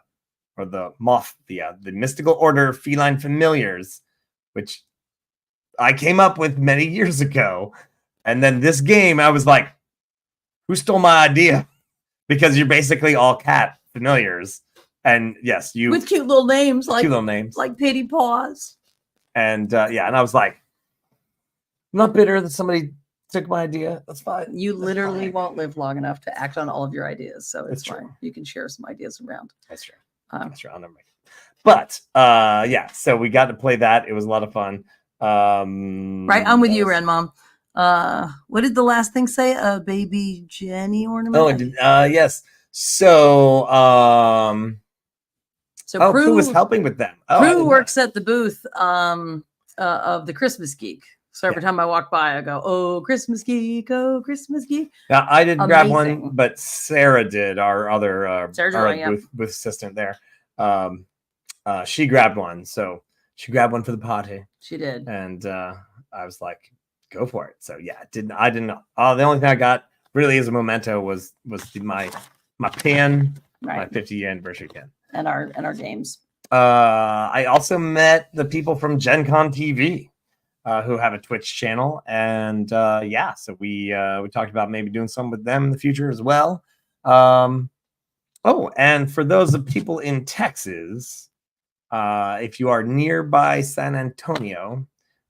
or the Mothfia, the mystical order of feline familiars, which I came up with many years ago. And then this game, I was like, who stole my idea? Because you're basically all cat familiars. And yes, you with cute little names like Pity Paws. And and I was like, I'm not bitter that somebody took my idea. That's fine. You literally won't live long enough to act on all of your ideas. So it's fine. True. You can share some ideas around. That's true. That's true. I'll never make it. But so we got to play that. It was a lot of fun. Right. I'm with you, Ren Mom. What did the last thing say? A baby Jenny ornament? Oh, yes. So, So Prue was helping with them. Oh, Prue works at the booth of the Christmas Geek. So every time I walk by, I go, "Oh, Christmas Geek! Oh, Christmas Geek!" Now I didn't grab one, but Sarah did. Our other booth assistant there. She grabbed one, so she grabbed one for the party. She did, and I was like, "Go for it!" So yeah, I didn't. The only thing I got really as a memento was my pin, my 50th anniversary pin, and our games. I also met the people from Gencon TV. Who have a Twitch channel, and so we talked about maybe doing some with them in the future as well. And for those of people in Texas, if you are nearby San Antonio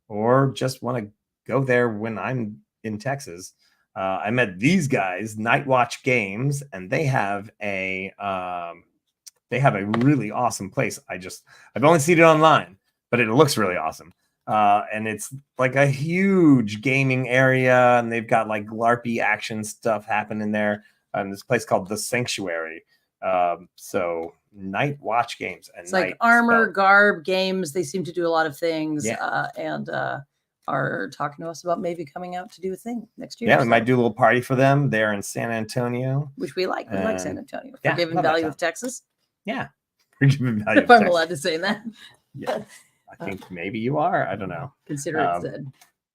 or just want to go there when I'm in Texas, I met these guys, Night Watch Games, and they have a really awesome place. I've only seen it online, but it looks really awesome. And it's like a huge gaming area, and they've got like LARPy action stuff happening there. And this place called The Sanctuary. So Night Watch Games, and it's like armor, garb games. They seem to do a lot of things, and are talking to us about maybe coming out to do a thing next year. Yeah, we might do a little party for them there in San Antonio, which we like. We like San Antonio. Forgiven value of Texas. Yeah, forgiven value. If I'm allowed to say that. Yeah. I think maybe you are. I don't know. Consider it said.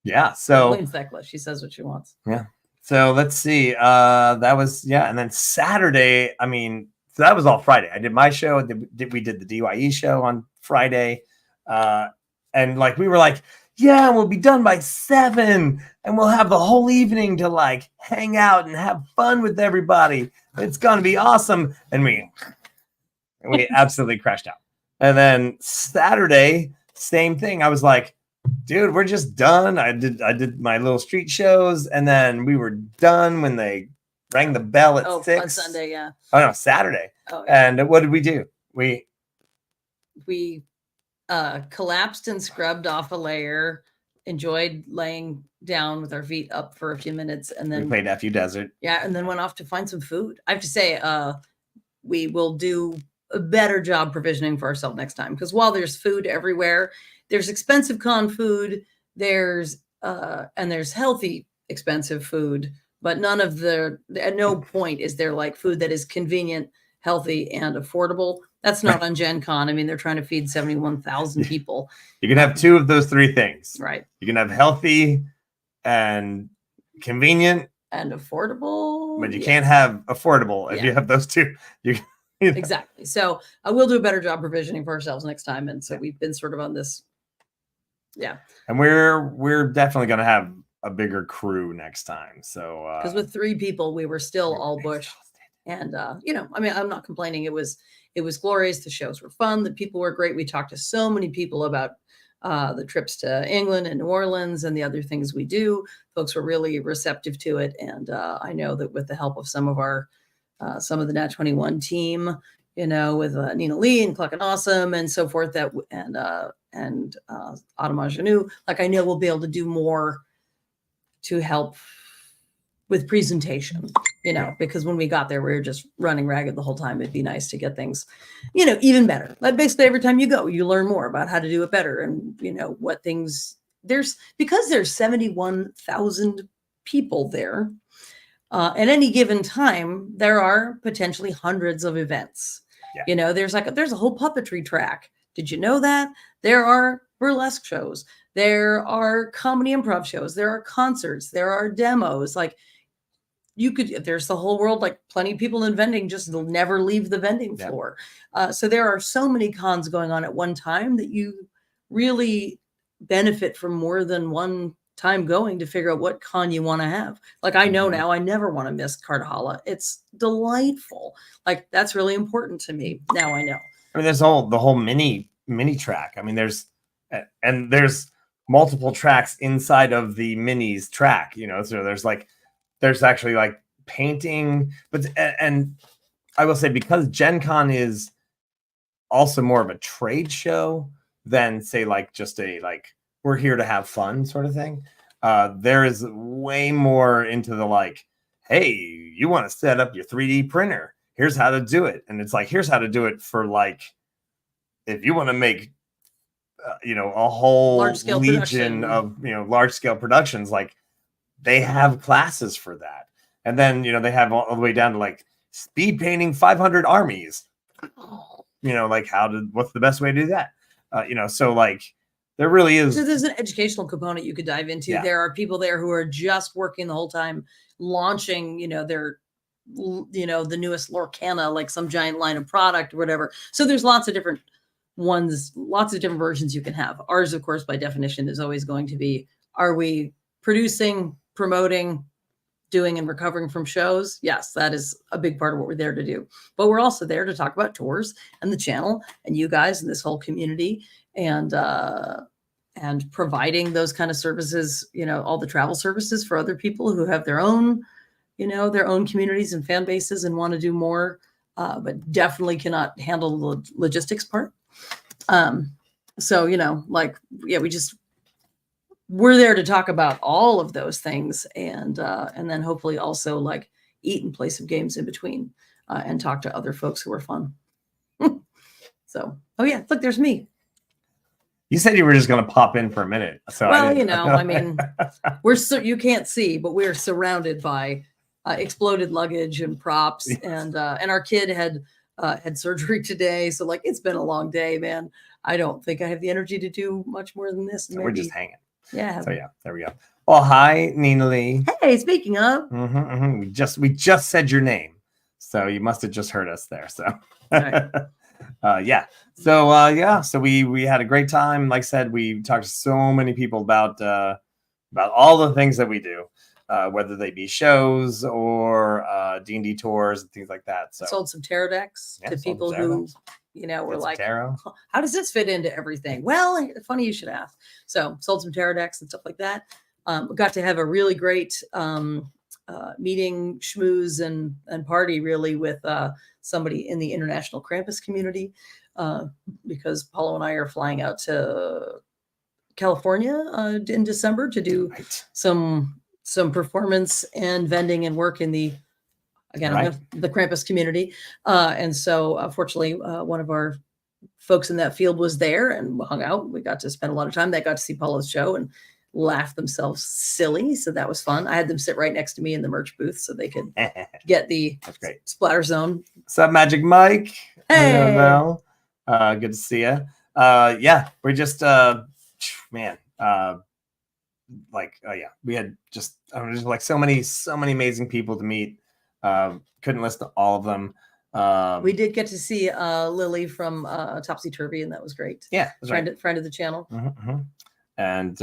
Yeah. So she says what she wants. Yeah. So let's see. That was and then Saturday. I mean, so that was all Friday. I did my show. We did the DYE show on Friday, and like we were like, yeah, we'll be done by 7, and we'll have the whole evening to like hang out and have fun with everybody. It's gonna be awesome. And we absolutely crashed out. And then Saturday, same thing. I was like, dude, we're just done. I did my little street shows, and then we were done when they rang the bell at 6 on Sunday. Yeah. Oh no, Saturday. Oh, yeah. And what did we do? We collapsed and scrubbed off a layer. Enjoyed laying down with our feet up for a few minutes, and then we played FU Desert. Yeah, and then went off to find some food. I have to say, we will do a better job provisioning for ourselves next time, because while there's food everywhere, there's expensive con food, there's healthy expensive food, but at no point is there like food that is convenient, healthy, and affordable. That's not on Gen Con. I mean, they're trying to feed 71,000 people. You can have 2 of those 3 things. Right. You can have healthy and convenient and affordable, but you can't have affordable if you have those 2. Exactly. So I will do a better job provisioning for ourselves next time. And so we've been sort of on this. Yeah. And we're definitely going to have a bigger crew next time. So, because with 3 people, we were still all bush. And, I mean, I'm not complaining. It was glorious. The shows were fun. The people were great. We talked to so many people about the trips to England and New Orleans and the other things we do. Folks were really receptive to it. And I know that with the help of some of the Nat 21 team, with Nina Lee and Cluck and Awesome and so forth, and Adama Janou, like I know we'll be able to do more to help with presentation, because when we got there, we were just running ragged the whole time. It'd be nice to get things, even better. Like basically every time you go, you learn more about how to do it better and, what things because there's 71,000 people there. At any given time, there are potentially hundreds of events. Yeah. There's a whole puppetry track. Did you know that? There are burlesque shows. There are comedy improv shows. There are concerts. There are demos. Like there's the whole world, like plenty of people in vending just never leave the vending floor. So there are so many cons going on at one time that you really benefit from more than one time going to figure out what con you want to have. Like I know now I never want to miss Cartagena. It's delightful. Like that's really important to me. Now I know. I mean, there's the whole mini track. I mean, there's multiple tracks inside of the minis track, so there's actually like painting, and I will say, because Gen Con is also more of a trade show than say like just a we're here to have fun sort of thing. there is way more into the like, hey, you want to set up your 3D printer? Here's how to do it. And it's like, here's how to do it for like, if you want to make, a whole Large-scale legion production. of, large scale productions, like they have classes for that. And then, they have all the way down to like speed painting 500 armies, like what's the best way to do that? So like there really is. So there's an educational component you could dive into. Yeah. There are people there who are just working the whole time launching, their, the newest Lorcana, like some giant line of product or whatever. So there's lots of different ones, lots of different versions you can have. Ours, of course, by definition, is always going to be, are we producing, promoting, doing and recovering from shows? Yes, that is a big part of what we're there to do. But we're also there to talk about tours and the channel and you guys and this whole community and providing those kind of services, all the travel services for other people who have their own, their own communities and fan bases and want to do more, but definitely cannot handle the logistics part. So, we're there to talk about all of those things and then hopefully also like eat and play some games in between and talk to other folks who are fun. So, oh yeah, look, there's me. You said you were just going to pop in for a minute. So well, you can't see, but we're surrounded by exploded luggage and props and our kid had surgery today. So like, it's been a long day, man. I don't think I have the energy to do much more than this. So we're just hanging. Yeah. So yeah, there we go. Well, hi, Nina Lee. Hey, speaking of, we just said your name, so you must have just heard us there. So right. yeah. So we had a great time. Like I said, we talked to so many people about all the things that we do, whether they be shows or D&D tours and things like that. So sold some tarot decks to people who were like, tarot. How does this fit into everything? Well, funny you should ask. So sold some tarot decks and stuff like that. Got to have a really great meeting, schmooze, and party really with somebody in the international Krampus community because Paulo and I are flying out to California in December to do some performance and vending and work in the Krampus community. And so fortunately, one of our folks in that field was there and hung out. We got to spend a lot of time. They got to see Paulo's show and laugh themselves silly. So that was fun. I had them sit right next to me in the merch booth so they could get the That's great. splatter zone. What's up, Magic Mike? Hey. Hello. Good to see you. Yeah, we're just man. We had just like so many amazing people to meet. Couldn't list all of them. We did get to see Lily from Topsy Turvy, and that was great. Yeah, friend of the channel. Mm-hmm. And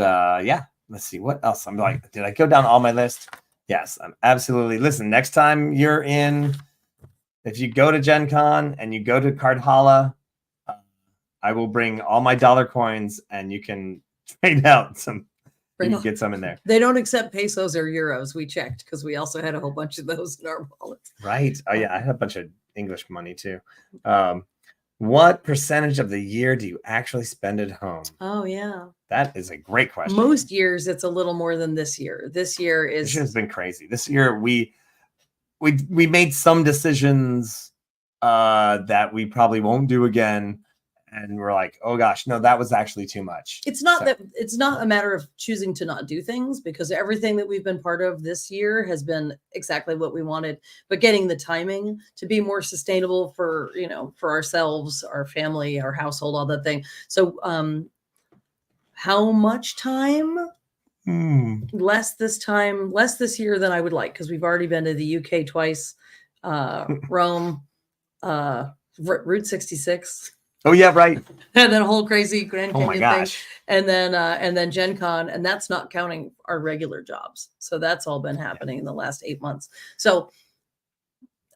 let's see what else. I'm like, did I go down all my list? Yes, I'm absolutely. Listen, next time you're in, if you go to Gencon and you go to Cardhalla, I will bring all my dollar coins, and you can trade out some. You can get some in there. They don't accept pesos or euros. We checked because we also had a whole bunch of those in our wallets. Right. Oh yeah, I had a bunch of English money too. What percentage of the year do you actually spend at home? Oh yeah, that is a great question. Most years it's a little more than this year. This year has been crazy. This year we made some decisions that we probably won't do again. And we're like, oh gosh, no, that was actually too much. It's not a matter of choosing to not do things because everything that we've been part of this year has been exactly what we wanted, but getting the timing to be more sustainable for ourselves, our family, our household, all that thing. So, how much time? Less this year than I would like. Cause we've already been to the UK twice, Rome, Route 66. Oh yeah, right. And then a whole crazy Grand Canyon thing, and then Gen Con, and that's not counting our regular jobs. So that's all been happening in the last 8 months. So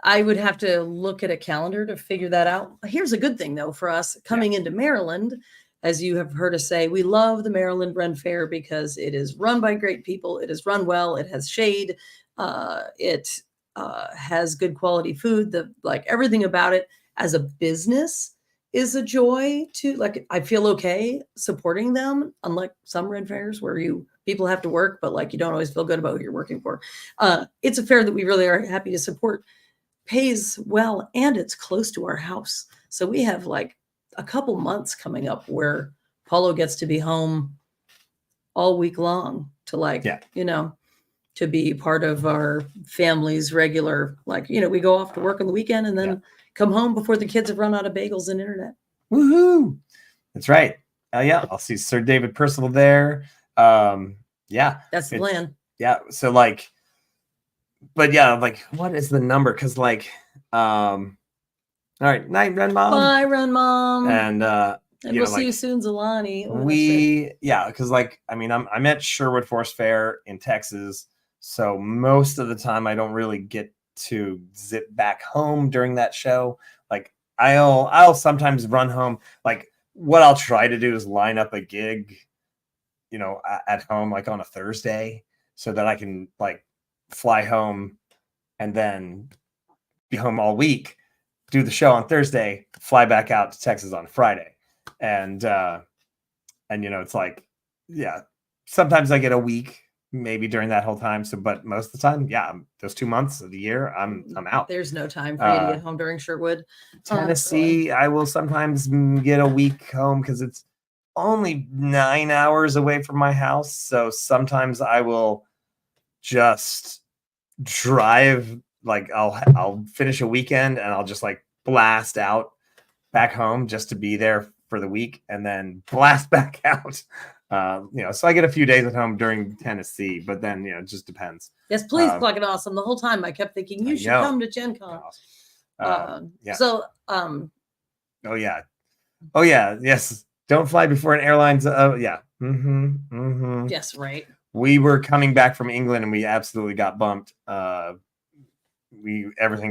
I would have to look at a calendar to figure that out. Here's a good thing though for us coming into Maryland, as you have heard us say, we love the Maryland Ren Fair because it is run by great people. It is run well. It has shade. It has good quality food. Everything about it as a business is a joy to I feel okay supporting them, unlike some Ren Fairs where you people have to work, but like you don't always feel good about who you're working for. It's a fair that we really are happy to support. Pays well, and it's close to our house. So we have like a couple months coming up where Paulo gets to be home all week long to like, to be part of our family's regular, like, we go off to work on the weekend and then come home before the kids have run out of bagels and internet. Woohoo! That's right. I'll see Sir David Percival there. That's the plan. Yeah. So like, but yeah, like, what is the number? Because like, all right, night, Ren Mom. Bye, Ren Mom. And we'll see you soon, Zalani. Because like, I mean, I'm at Sherwood Forest Fair in Texas, so most of the time I don't really get to zip back home during that show. Like, I'll sometimes run home. Like, what I'll try to do is line up a gig, at home, like on a Thursday, so that I can like fly home and then be home all week, do the show on Thursday, fly back out to Texas on Friday. And it's like, sometimes I get a week maybe during that whole time. So, but most of the time, those 2 months of the year, I'm out. There's no time for you to get home during Sherwood. Tennessee, I will sometimes get a week home because it's only 9 hours away from my house. So sometimes I will just drive, like I'll finish a weekend and I'll just like blast out back home just to be there for the week and then blast back out. So I get a few days at home during Tennessee, but then, it just depends. Yes, please, fucking awesome. The whole time I kept thinking you should come to Gencon. Yes. Don't fly before an airline's. Yes, right. We were coming back from England and we absolutely got bumped. Everything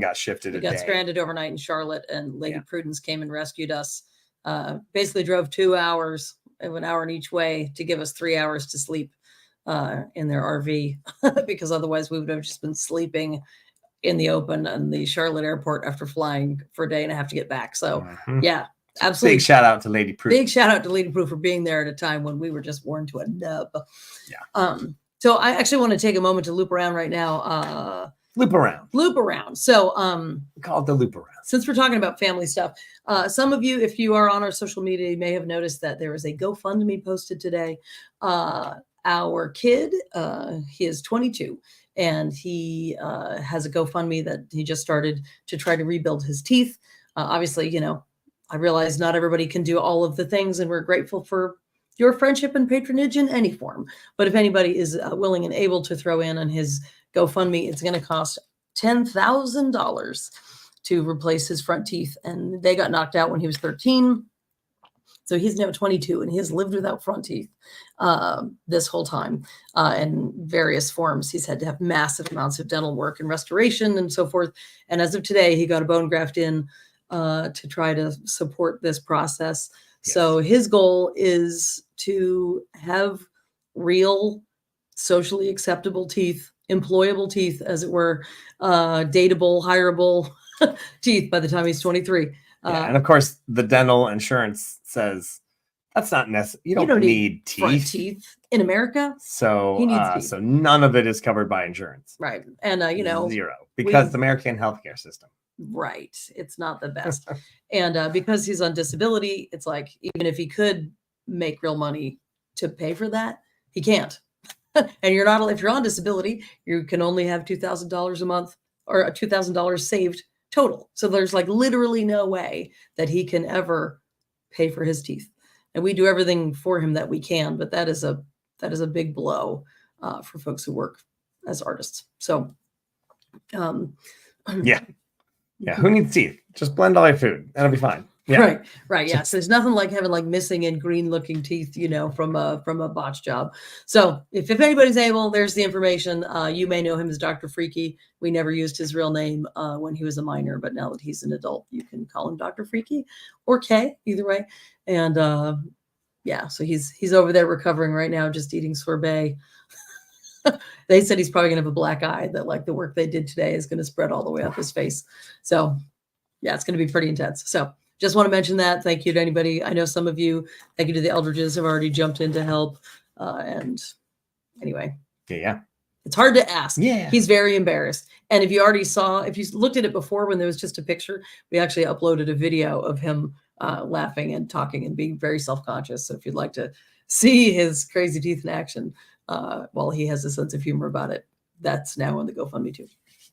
got shifted. We got stranded overnight in Charlotte, and Lady Prudence came and rescued us. Basically drove 2 hours, an hour in each way, to give us 3 hours to sleep in their RV, because otherwise we would have just been sleeping in the open in the Charlotte airport after flying for a day and a half to get back. So absolutely. Big shout out to Lady Prudence. Big shout out to Lady Prudence for being there at a time when we were just worn to a nub. So I actually want to take a moment to loop around right now. Loop around. So we call it the loop around. Since we're talking about family stuff, some of you, if you are on our social media, you may have noticed that there is a GoFundMe posted today. Our kid, he is 22, and he has a GoFundMe that he just started to try to rebuild his teeth. Obviously, I realize not everybody can do all of the things, and we're grateful for your friendship and patronage in any form. But if anybody is willing and able to throw in on his GoFundMe, it's going to cost $10,000 to replace his front teeth. And they got knocked out when he was 13. So he's now 22 and he has lived without front teeth this whole time in various forms. He's had to have massive amounts of dental work and restoration and so forth. And as of today, he got a bone graft in to try to support this process. Yes. So his goal is to have real, socially acceptable teeth, employable teeth, as it were, dateable, hireable teeth by the time he's 23. And of course, the dental insurance says that's not necessary. You don't need teeth in America. So, so none of it is covered by insurance. Right. And, zero, because the American healthcare system. Right. It's not the best. And because he's on disability, it's like, even if he could make real money to pay for that, he can't. And if you're on disability, you can only have $2,000 a month or $2,000 saved total. So there's like literally no way that he can ever pay for his teeth. And we do everything for him that we can, but that is a big blow for folks who work as artists. So, yeah. Who needs teeth? Just blend all your food. That'll be fine. Yeah. Right. Yeah. So there's nothing like having like missing and green looking teeth, from a botch job. So if anybody's able, there's the information. You may know him as Dr. Freaky. We never used his real name when he was a minor, but now that he's an adult, you can call him Dr. Freaky or K, either way. And so he's over there recovering right now, just eating sorbet. They said he's probably gonna have a black eye, that like the work they did today is gonna spread all the way up his face. So yeah, it's gonna be pretty intense. So just want to mention that. Thank you to anybody. I know some of you, thank you to the Eldridges, have already jumped in to help. And anyway. Yeah. It's hard to ask. Yeah. He's very embarrassed. And if you looked at it before when there was just a picture, we actually uploaded a video of him laughing and talking and being very self-conscious. So if you'd like to see his crazy teeth in action, while he has a sense of humor about it, that's now on the GoFundMe too.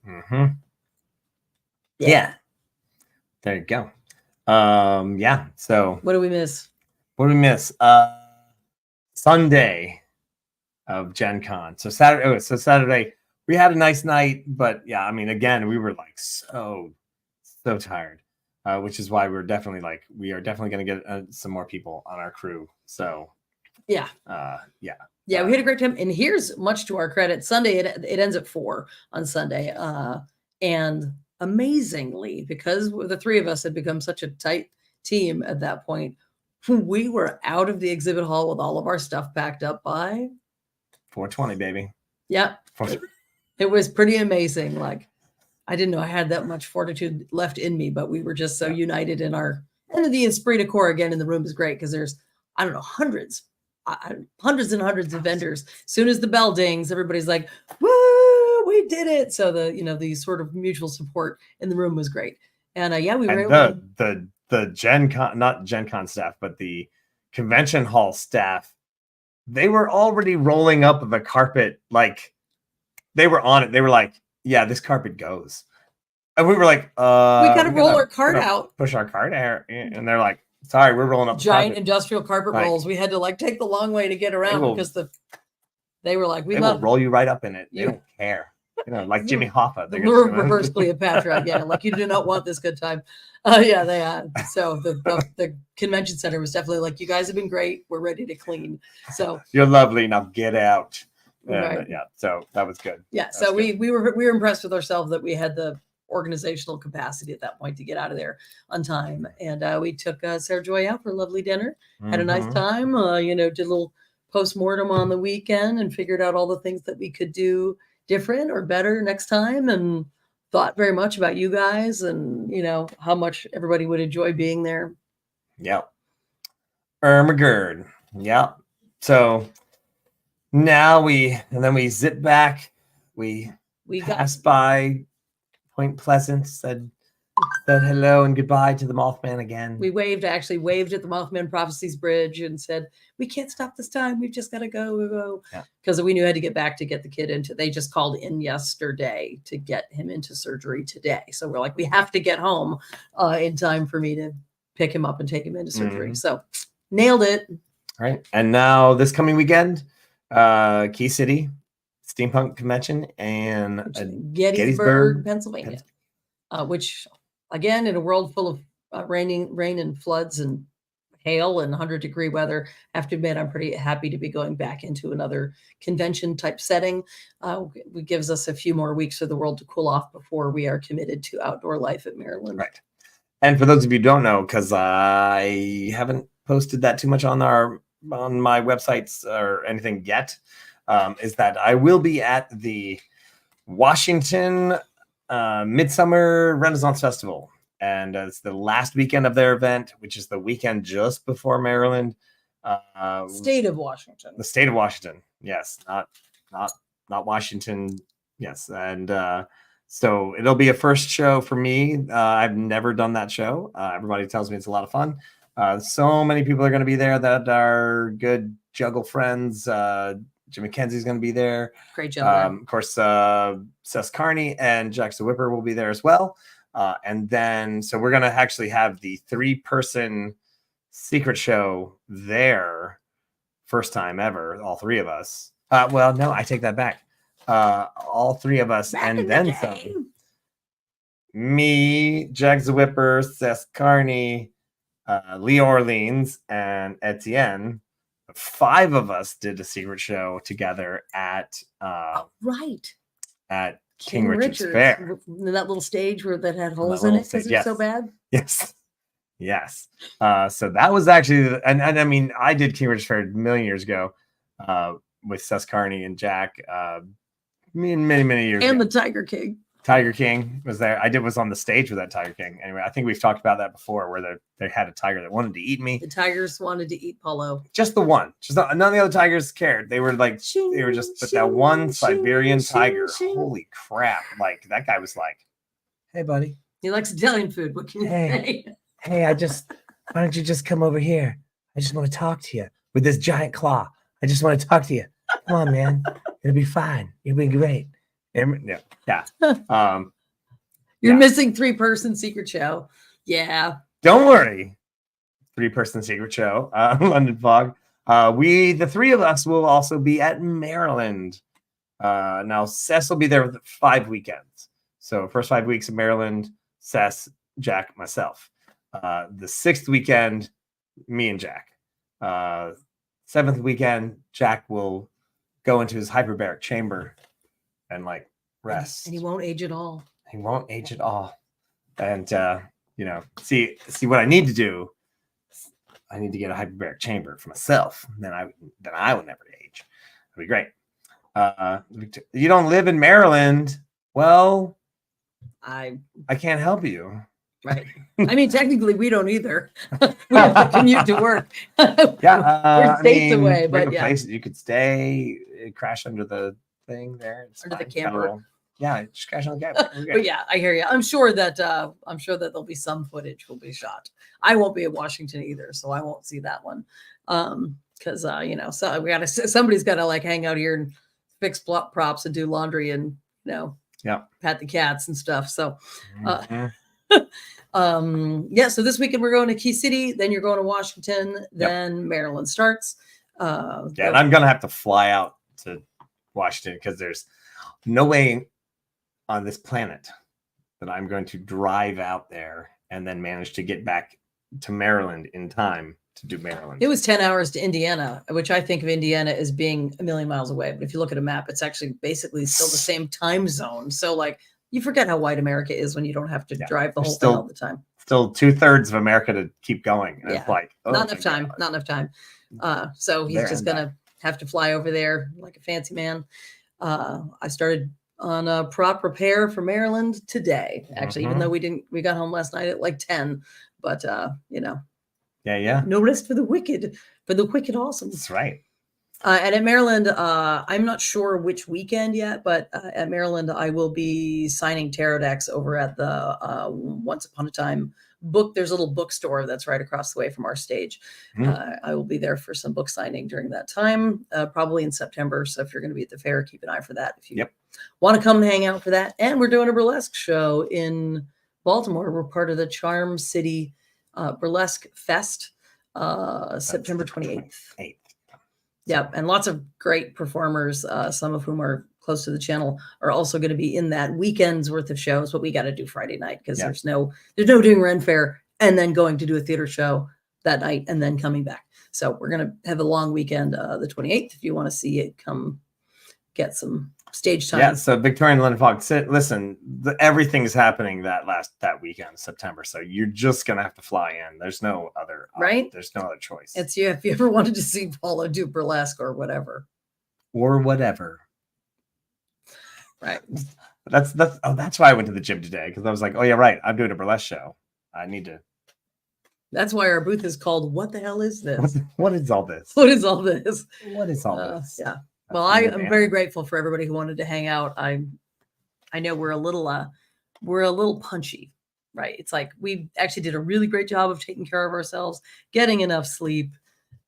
Mm-hmm. Yeah. There you go. Yeah. So what do we miss? Sunday of Gencon. So Saturday we had a nice night, but yeah, I mean, again, we were like so tired, which is why we are definitely going to get some more people on our crew. So yeah, we had a great time. And here's much to our credit. Sunday, it ends at 4 on Sunday, and amazingly, because the three of us had become such a tight team at that point, we were out of the exhibit hall with all of our stuff packed up by 4:20, baby. Yeah. It was pretty amazing. Like, I didn't know I had that much fortitude left in me, but we were just so united in our, and the esprit de corps again in the room is great because there's, I don't know, hundreds and hundreds of vendors. As soon as the bell dings, everybody's like, woo, we did it. So the sort of mutual support in the room was great. And we were able the Gencon, not Gencon staff, but the convention hall staff, they were already rolling up the carpet. Like, they were on it. They were like, yeah, this carpet goes. And we were like, we gotta roll our cart out. Push our cart out. And they're like, sorry, we're rolling up giant industrial carpet rolls. We had to take the long way to get around because they were like, will roll you right up in it. They don't care. Like Jimmy Hoffa. Reverse Cleopatra again. Like, you do not want this good time. They had. So the convention center was definitely like, you guys have been great. We're ready to clean. So you're lovely. Now get out. Right. Yeah. So that was good. Yeah. So we were impressed with ourselves that we had the organizational capacity at that point to get out of there on time. And we took Sarah Joy out for a lovely dinner. Had a nice time. Did a little postmortem on the weekend and figured out all the things that we could do different or better next time, and thought very much about you guys and how much everybody would enjoy being there. Yep. Ermagerd. Yep. So now we zip back. We passed by Point Pleasant, said hello and goodbye to the Mothman again. We waved at the Mothman Prophecies Bridge and said, we can't stop this time. We've just got to go. Because we knew we had to get back to get the kid into, they just called in yesterday to get him into surgery today. So we're like, we have to get home in time for me to pick him up and take him into surgery. So nailed it. All right. And now this coming weekend, Key City Steampunk Convention and Gettysburg, Pennsylvania. Which, again, in a world full of rain and floods and hail and 100-degree weather, I have to admit I'm pretty happy to be going back into another convention type setting. It gives us a few more weeks for the world to cool off before we are committed to outdoor life at Maryland. Right. And for those of you who don't know, because I haven't posted that too much on my websites or anything yet, is that I will be at the Washington Midsummer Renaissance Festival, and it's the last weekend of their event, which is the weekend just before Maryland. State of Washington. The state of Washington, yes, not Washington, yes, and so it'll be a first show for me. I've never done that show. Everybody tells me it's a lot of fun. So many people are going to be there that are good juggle friends. Jim McKenzie's going to be there. Great job. Of course, Seth Carney and Jack the Whipper will be there as well. And then, so we're going to actually have the 3-person secret show there. First time ever, all 3 of us. Well, no, I take that back. All 3 of us, and then some. Me, Jack the Whipper, Seth Carney, Lee Orleans, and Etienne. 5 of us did a secret show together at at King Richard's Fair. That little stage that had holes in it because it was so bad. Yes. So that was actually, and I mean, I did King Richard's Fair a million years ago with Seth Carney and Jack, many years and ago. the Tiger King. Tiger King was there. I was on the stage with that Tiger King. Anyway, I think we've talked about that before, where they had a tiger that wanted to eat me. The tigers wanted to eat Paolo. Just the one. None of the other tigers cared. They were like, but that one Siberian tiger. Holy crap! Like that guy was like, "Hey, buddy. He likes Italian food. What can you say?" Hey, why don't you just come over here? I just want to talk to you with this giant claw. I just want to talk to you. Come on, man. It'll be fine. It'll be great. Yeah. You're missing 3-person secret show. Yeah. Don't worry. 3-person secret show. London Fog. The 3 of us will also be at Maryland. Now Sess will be there with 5 weekends. So first 5 weeks of Maryland, Sess, Jack, myself. The 6th weekend, me and Jack. 7th weekend, Jack will go into his hyperbaric chamber and like rest. And he won't age at all. He won't age at all. And see what I need to do. I need to get a hyperbaric chamber for myself. Then I will never age. It'll be great. You don't live in Maryland. Well, I can't help you. Right. I mean, technically, we don't either. We have to commute to work. Yeah, we're states away, but yeah. Places you could stay, crash under the thing there. Under the camper. Yeah, just crash on the camper. But yeah, I hear you. I'm sure that there'll be some footage will be shot. I won't be in Washington either, so I won't see that one. Because so somebody's got to like hang out here and fix props and do laundry and pat the cats and stuff. So. So this weekend we're going to Key City, then you're going to Washington, then Maryland starts. And I'm gonna have to fly out to Washington because there's no way on this planet that I'm going to drive out there and then manage to get back to Maryland in time to do Maryland. It was 10 hours to Indiana, which I think of Indiana as being a million miles away, but if you look at a map, it's actually basically still the same time zone. So like you forget how wide America is when you don't have to drive the whole thing all the time. Still 2/3 of America to keep going. Yeah. It's like not enough time. So he's just gonna have to fly over there like a fancy man. I started on a prop repair for Maryland today. Actually, even though we got home last night at like 10. But no rest for the wicked. For the wicked awesome. That's right. And at Maryland, I'm not sure which weekend yet, but at Maryland, I will be signing tarot decks over at the Once Upon a Time book. There's a little bookstore that's right across the way from our stage. I will be there for some book signing during that time, probably in September. So if you're going to be at the fair, keep an eye for that. If you want to come and hang out for that. And we're doing a burlesque show in Baltimore. We're part of the Charm City Burlesque Fest, September 28th. Yep, and lots of great performers, some of whom are close to the channel, are also going to be in that weekend's worth of shows. But we got to do Friday night because there's no doing Ren Fair and then going to do a theater show that night and then coming back. So we're going to have a long weekend, the 28th. If you want to see it, come get some stage time. Yeah, so Victoria and London Fog, listen, everything's happening that weekend, September. So you're just gonna have to fly in. There's no other right. There's no other choice. It's you if you ever wanted to see Paolo do burlesque or whatever. Right. That's why I went to the gym today because I was like, oh yeah, right. I'm doing a burlesque show. I need to. That's why our booth is called "What the hell is this?" What is all this? What is all this? What is all this? Yeah. Well, I'm very grateful for everybody who wanted to hang out. I know we're a little punchy, right? It's like we actually did a really great job of taking care of ourselves, getting enough sleep,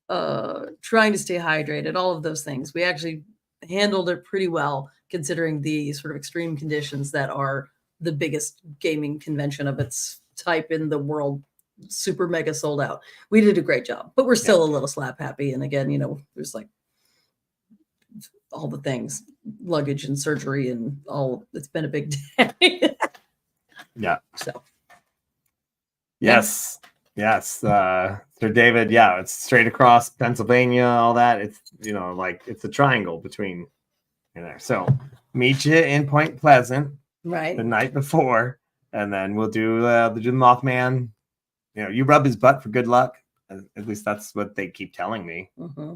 trying to stay hydrated, all of those things. We actually handled it pretty well considering the sort of extreme conditions that are the biggest gaming convention of its type in the world, super mega sold out. We did a great job, but we're still a little slap happy. And again, there's like all the things, luggage and surgery and all. It's been a big day. Yeah. So. Yes. Sir David. Yeah. It's straight across Pennsylvania, all that. It's, it's a triangle between there. So meet you in Point Pleasant. Right. The night before. And then we'll do the Mothman. You rub his butt for good luck. At least that's what they keep telling me. Mm-hmm.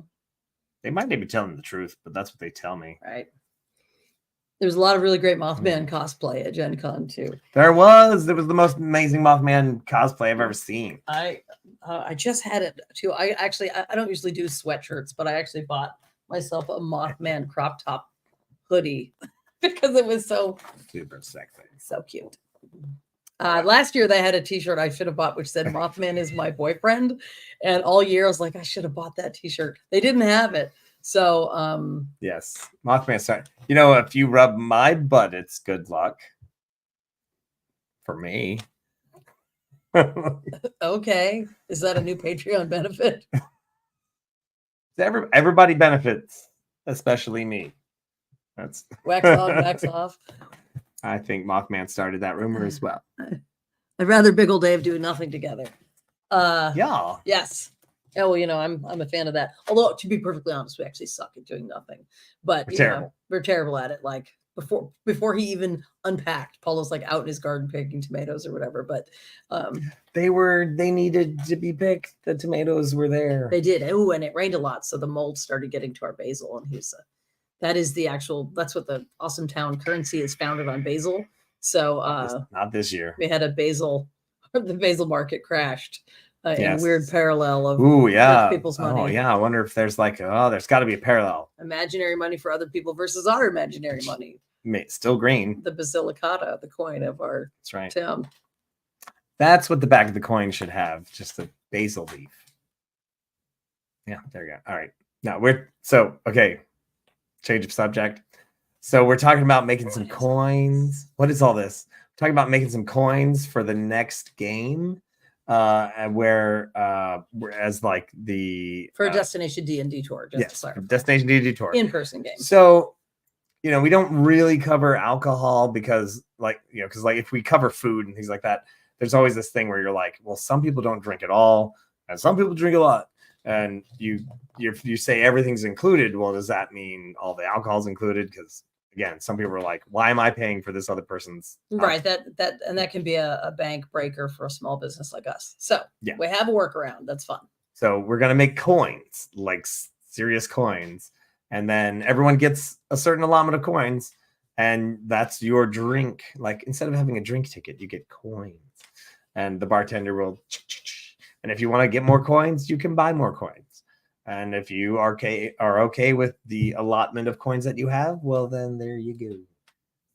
They might not be telling the truth, but that's what they tell me. Right. There was a lot of really great Mothman cosplay at Gen Con too. There was the most amazing Mothman cosplay I've ever seen. I just had it too. I don't usually do sweatshirts, but I actually bought myself a Mothman crop top hoodie because it was so super sexy, so cute. Last year they had a t-shirt I should have bought which said Mothman is my boyfriend, and all year I was like, I should have bought that t-shirt. They didn't have it. So yes, Mothman. Sorry, if you rub my butt, it's good luck for me. Okay, is that a new Patreon benefit? Everybody benefits, especially me. That's wax on, wax off. I think Mothman started that rumor as well. I'd rather Big Ol' Dave do nothing together. Yeah. Yes. Oh, well, I'm a fan of that. Although, to be perfectly honest, we actually suck at doing nothing. But we're terrible at it. Like before he even unpacked, Paulo's like out in his garden picking tomatoes or whatever. But they needed to be picked. The tomatoes were there. They did. Oh, and it rained a lot, so the mold started getting to our basil, and that's what the awesome town currency is founded on, basil. So not this year. We had the basil market crashed. In a weird parallel of people's money. Oh yeah, I wonder if there's there's got to be a parallel. Imaginary money for other people versus our imaginary money. Still green. The basilicata, the coin of our town. That's what the back of the coin should have, just a basil leaf. Yeah, there you go. All right. Now okay. Change of subject. So we're talking about making some coins. What is all this? We're talking about making some coins for the next game. Whereas like for a Destination D&D tour, Destination D&D tour, in-person game. So, we don't really cover alcohol because if we cover food and things like that, there's always this thing where you're like, well, some people don't drink at all, and some people drink a lot, and you say everything's included. Well, does that mean all the alcohol's included? Because again, some people are like, why am I paying for this other person's right? That can be a bank breaker for a small business like us. So we have a workaround. That's fun. So we're gonna make coins, like serious coins, and then everyone gets a certain allotment of coins, and that's your drink. Like instead of having a drink ticket, you get coins, and the bartender will. And if you want to get more coins, you can buy more coins. And if you are okay with the allotment of coins that you have, well, then there you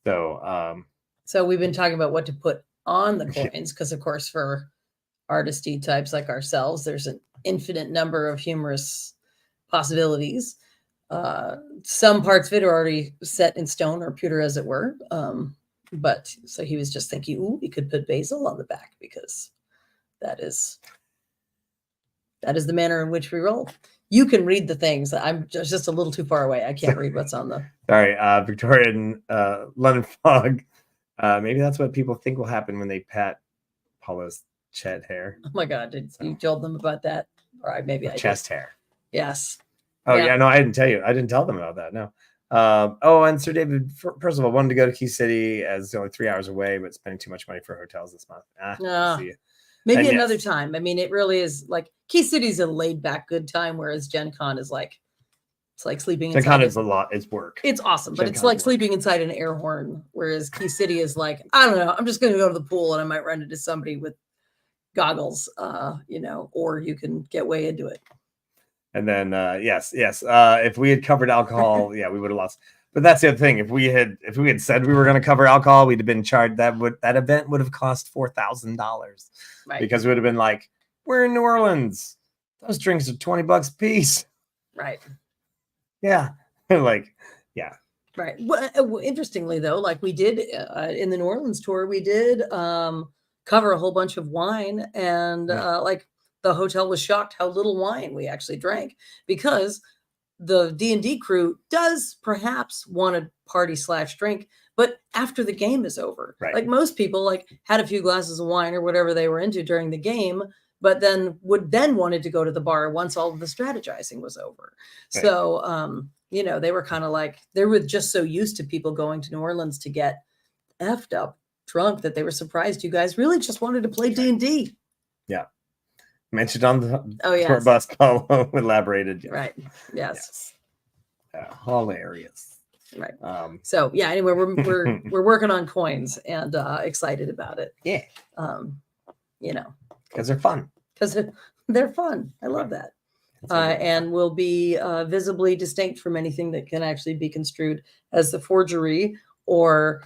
go. So we've been talking about what to put on the coins because, of course, for artisty types like ourselves, there's an infinite number of humorous possibilities. Some parts of it are already set in stone or pewter, as it were. But so he was just thinking, we could put basil on the back because that is the manner in which we roll. You can read the things. I'm just a little too far away. I can't read what's on the. Sorry, Victorian London fog. Maybe that's what people think will happen when they pat Paula's chest hair. Oh my God! You told them about that? Or maybe I chest hair. Yes. Oh yeah. No, I didn't tell you. I didn't tell them about that. No. And Sir David, first of all, wanted to go to Key City as it's only 3 hours away, but spending too much money for hotels this month. See you. Maybe another time. I mean, it really is like Key City's a laid back good time, whereas Gen Con is like, it's like sleeping inside. Gen Con is a lot. It's work. It's awesome, but it's like sleeping inside an air horn, whereas Key City is like, I don't know, I'm just going to go to the pool and I might run into somebody with goggles, or you can get way into it. And then, yes. If we had covered alcohol, we would have lost. But that's the other thing. If we had said we were going to cover alcohol, we'd have been charged. That event would have cost $4,000, right? Because it would have been like, we're in New Orleans. Those drinks are $20 a piece, right? Yeah, Right. Well, interestingly though, like we did in the New Orleans tour, we did cover a whole bunch of wine, and like the hotel was shocked how little wine we actually drank because the D&D crew does perhaps want to party / drink, but after the game is over, right. Like most people had a few glasses of wine or whatever they were into during the game, but then wanted to go to the bar once all of the strategizing was over. Right. So, they were kind of like, they were just so used to people going to New Orleans to get effed up drunk that they were surprised you guys really just wanted to play D&D. Yeah. Mentioned on the tour bus, Paolo elaborated. Right. Yes. Hilarious. Right. So yeah. Anyway, we're working on coins and excited about it. Yeah. Because they're fun. Because they're fun. I love that. And will be visibly distinct from anything that can actually be construed as the forgery or,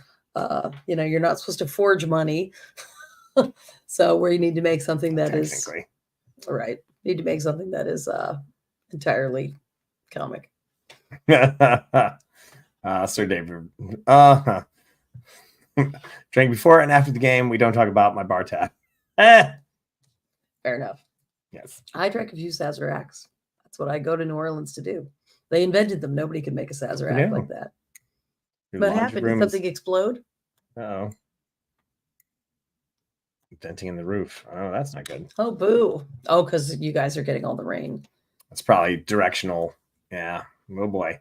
you're not supposed to forge money. So where you need to make something that is right. Need to make something that is entirely comic. Sir David. Drank before and after the game. We don't talk about my bar tab. Fair enough. Yes. I drank a few Sazeracs. That's what I go to New Orleans to do. They invented them. Nobody could make a Sazerac like that. What happened? Did something explode? Oh. Denting in the roof. Oh, that's not good. Oh, boo. Oh, because you guys are getting all the rain. That's probably directional. Yeah. Oh, boy.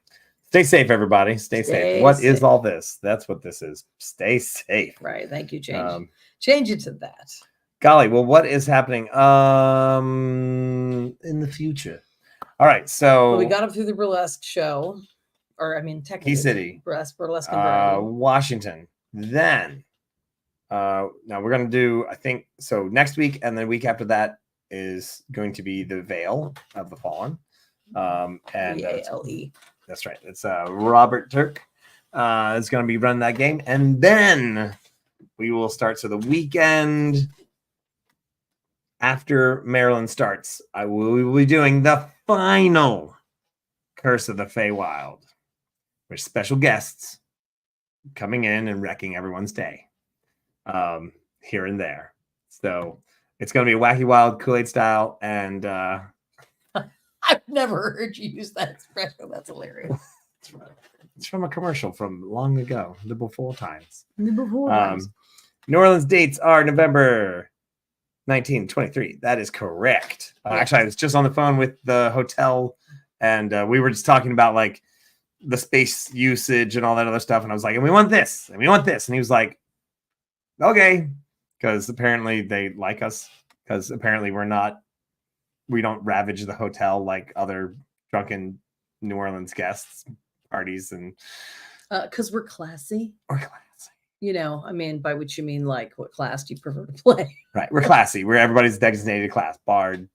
Stay safe, everybody. Stay safe. What is all this? That's what this is. Stay safe. Right. Thank you. Change it to that. Golly. Well, what is happening in the future? All right. So we got up through the burlesque show. Or, I mean, technically. Key City. Burlesque Washington. Then. Now we're going to do, I think, so next week and the week after that is going to be the Veil of the Fallen. And VALE. That's right. It's Robert Turk is going to be running that game. And then we will start. So the weekend after Maryland starts, we will be doing the final Curse of the Feywild with special guests coming in and wrecking everyone's day. Here and there. So it's going to be a wacky wild Kool-Aid style. And I've never heard you use that expression. That's hilarious. It's from a commercial from long ago, the before times. Times. New Orleans dates are November 1923. That is correct. Actually, I was just on the phone with the hotel and we were just talking about like the space usage and all that other stuff. And I was like, and we want this, and we want this. And he was like, okay, because apparently they like us, because apparently we don't ravage the hotel like other drunken New Orleans guests parties, and because we're classy. We're classy. I mean, by which you mean like what class do you prefer to play? Right, we're classy. We're everybody's designated class: bard,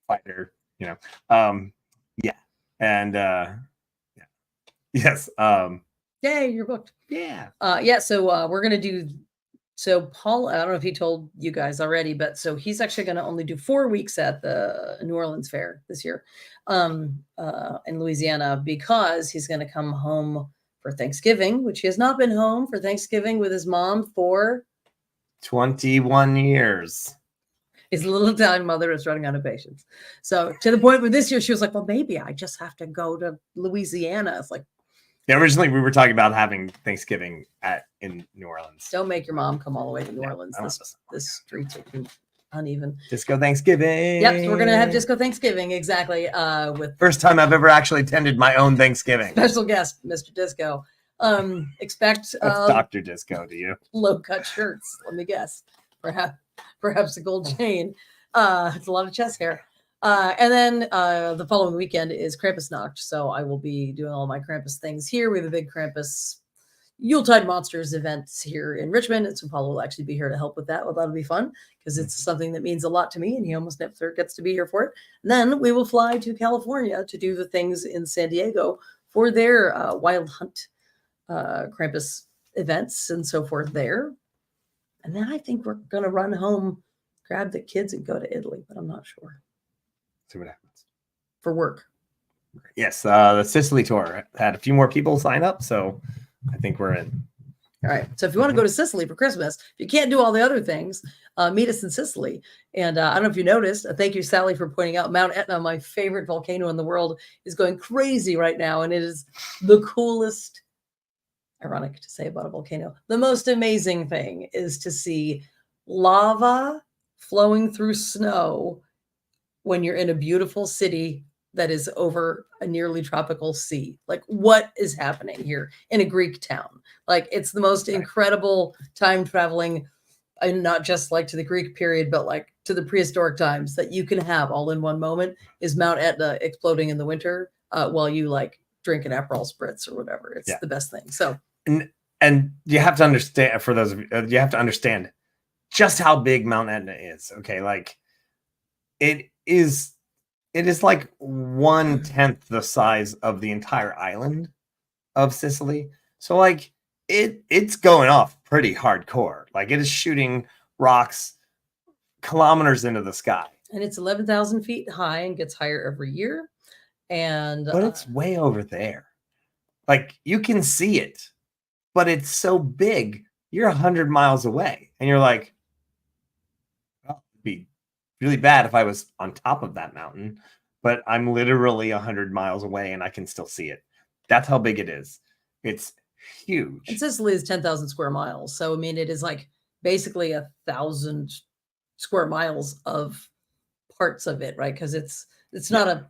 fighter. Yeah, and yes. Yay, you're booked. Yeah. So we're gonna do. So Paul, I don't know if he told you guys already, but so he's actually going to only do 4 weeks at the New Orleans Fair this year in Louisiana, because he's going to come home for Thanksgiving, which he has not been home for Thanksgiving with his mom for 21 years. His little Italian mother is running out of patience. So to the point where this year she was like, well, maybe I just have to go to Louisiana. It's like, yeah, originally we were talking about having Thanksgiving in New Orleans. Don't make your mom come all the way to New Orleans. This streets are too uneven. Disco Thanksgiving. Yep, so we're gonna have Disco Thanksgiving, exactly. With first time I've ever actually attended my own Thanksgiving. Special guest, Mr. Disco. Expect that's Dr. Disco to you. Low cut shirts. Let me guess. Perhaps a gold chain. It's a lot of chest hair. And then the following weekend is Krampusnacht, so I will be doing all my Krampus things here. We have a big Krampus Yuletide Monsters events here in Richmond, and so Paul will actually be here to help with that. Well, that'll be fun because it's something that means a lot to me, and he almost never gets to be here for it. And then we will fly to California to do the things in San Diego for their Wild Hunt Krampus events and so forth there. And then I think we're going to run home, grab the kids, and go to Italy, but I'm not sure. See what happens. For work. Yes, the Sicily tour had a few more people sign up, so I think we're in. All right. So if you want to go to Sicily for Christmas, if you can't do all the other things, meet us in Sicily. And I don't know if you noticed, thank you, Sally, for pointing out Mount Etna, my favorite volcano in the world, is going crazy right now. And it is the coolest, ironic to say about a volcano, the most amazing thing is to see lava flowing through snow when you're in a beautiful city that is over a nearly tropical sea. Like, what is happening here in a Greek town? Like, it's the most incredible time traveling, and not just like to the Greek period, but like to the prehistoric times that you can have all in one moment, is Mount Etna exploding in the winter while you like drink an Aperol spritz or whatever. It's the best thing. So, and you have to understand, for those of you, you have to understand just how big Mount Etna is. Okay, like it is like 1/10 the size of the entire island of Sicily. So like it's going off pretty hardcore. Like it is shooting rocks kilometers into the sky. And it's 11,000 feet high and gets higher every year. But it's way over there. Like you can see it, but it's so big. You're 100 miles away, and you're like, well, it'd be really bad if I was on top of that mountain. But I'm literally 100 miles away, and I can still see it. That's how big it is. It's huge. And Sicily is 10,000 square miles. So, I mean, it is like basically 1,000 square miles of parts of it, right? Because it's not a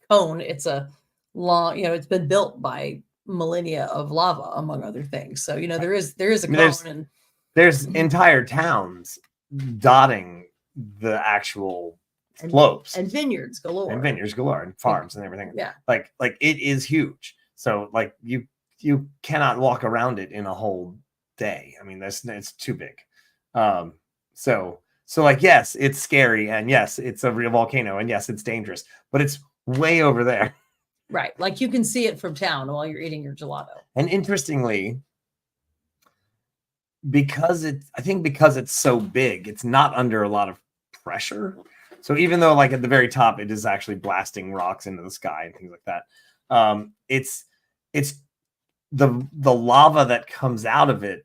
cone. It's a long, it's been built by millennia of lava, among other things. So, there is a cone. There's entire towns dotting the actual slopes. And vineyards galore. And farms and everything. Yeah. Like it is huge. So like you cannot walk around it in a whole day. I mean, it's too big. So like, yes, it's scary, and yes, it's a real volcano, and yes, it's dangerous, but it's way over there. Right. Like you can see it from town while you're eating your gelato. And interestingly, because it's so big, it's not under a lot of pressure. So even though like at the very top, it is actually blasting rocks into the sky and things like that. It's the lava that comes out of it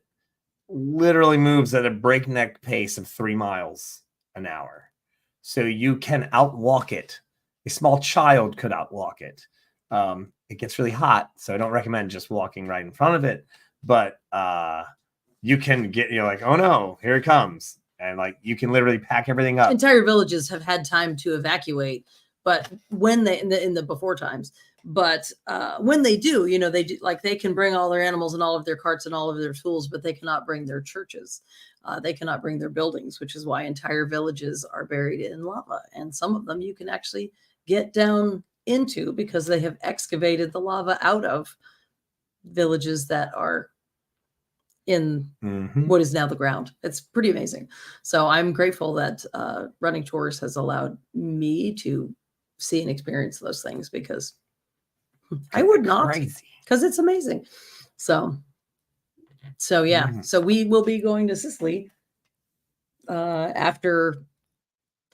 literally moves at a breakneck pace of 3 miles an hour. So you can outwalk it. A small child could outwalk it. It gets really hot, so I don't recommend just walking right in front of it. But you can you're like, oh no, here it comes. And like you can literally pack everything up. Entire villages have had time to evacuate, but when they in the before times, but when they do, they do, like they can bring all their animals and all of their carts and all of their tools, but they cannot bring their churches. They cannot bring their buildings, which is why entire villages are buried in lava. And some of them you can actually get down into because they have excavated the lava out of villages that are in what is now the ground. It's pretty amazing. So I'm grateful that Running Tours has allowed me to see and experience those things, because I would not, because it's amazing. So yeah. So we will be going to Sicily after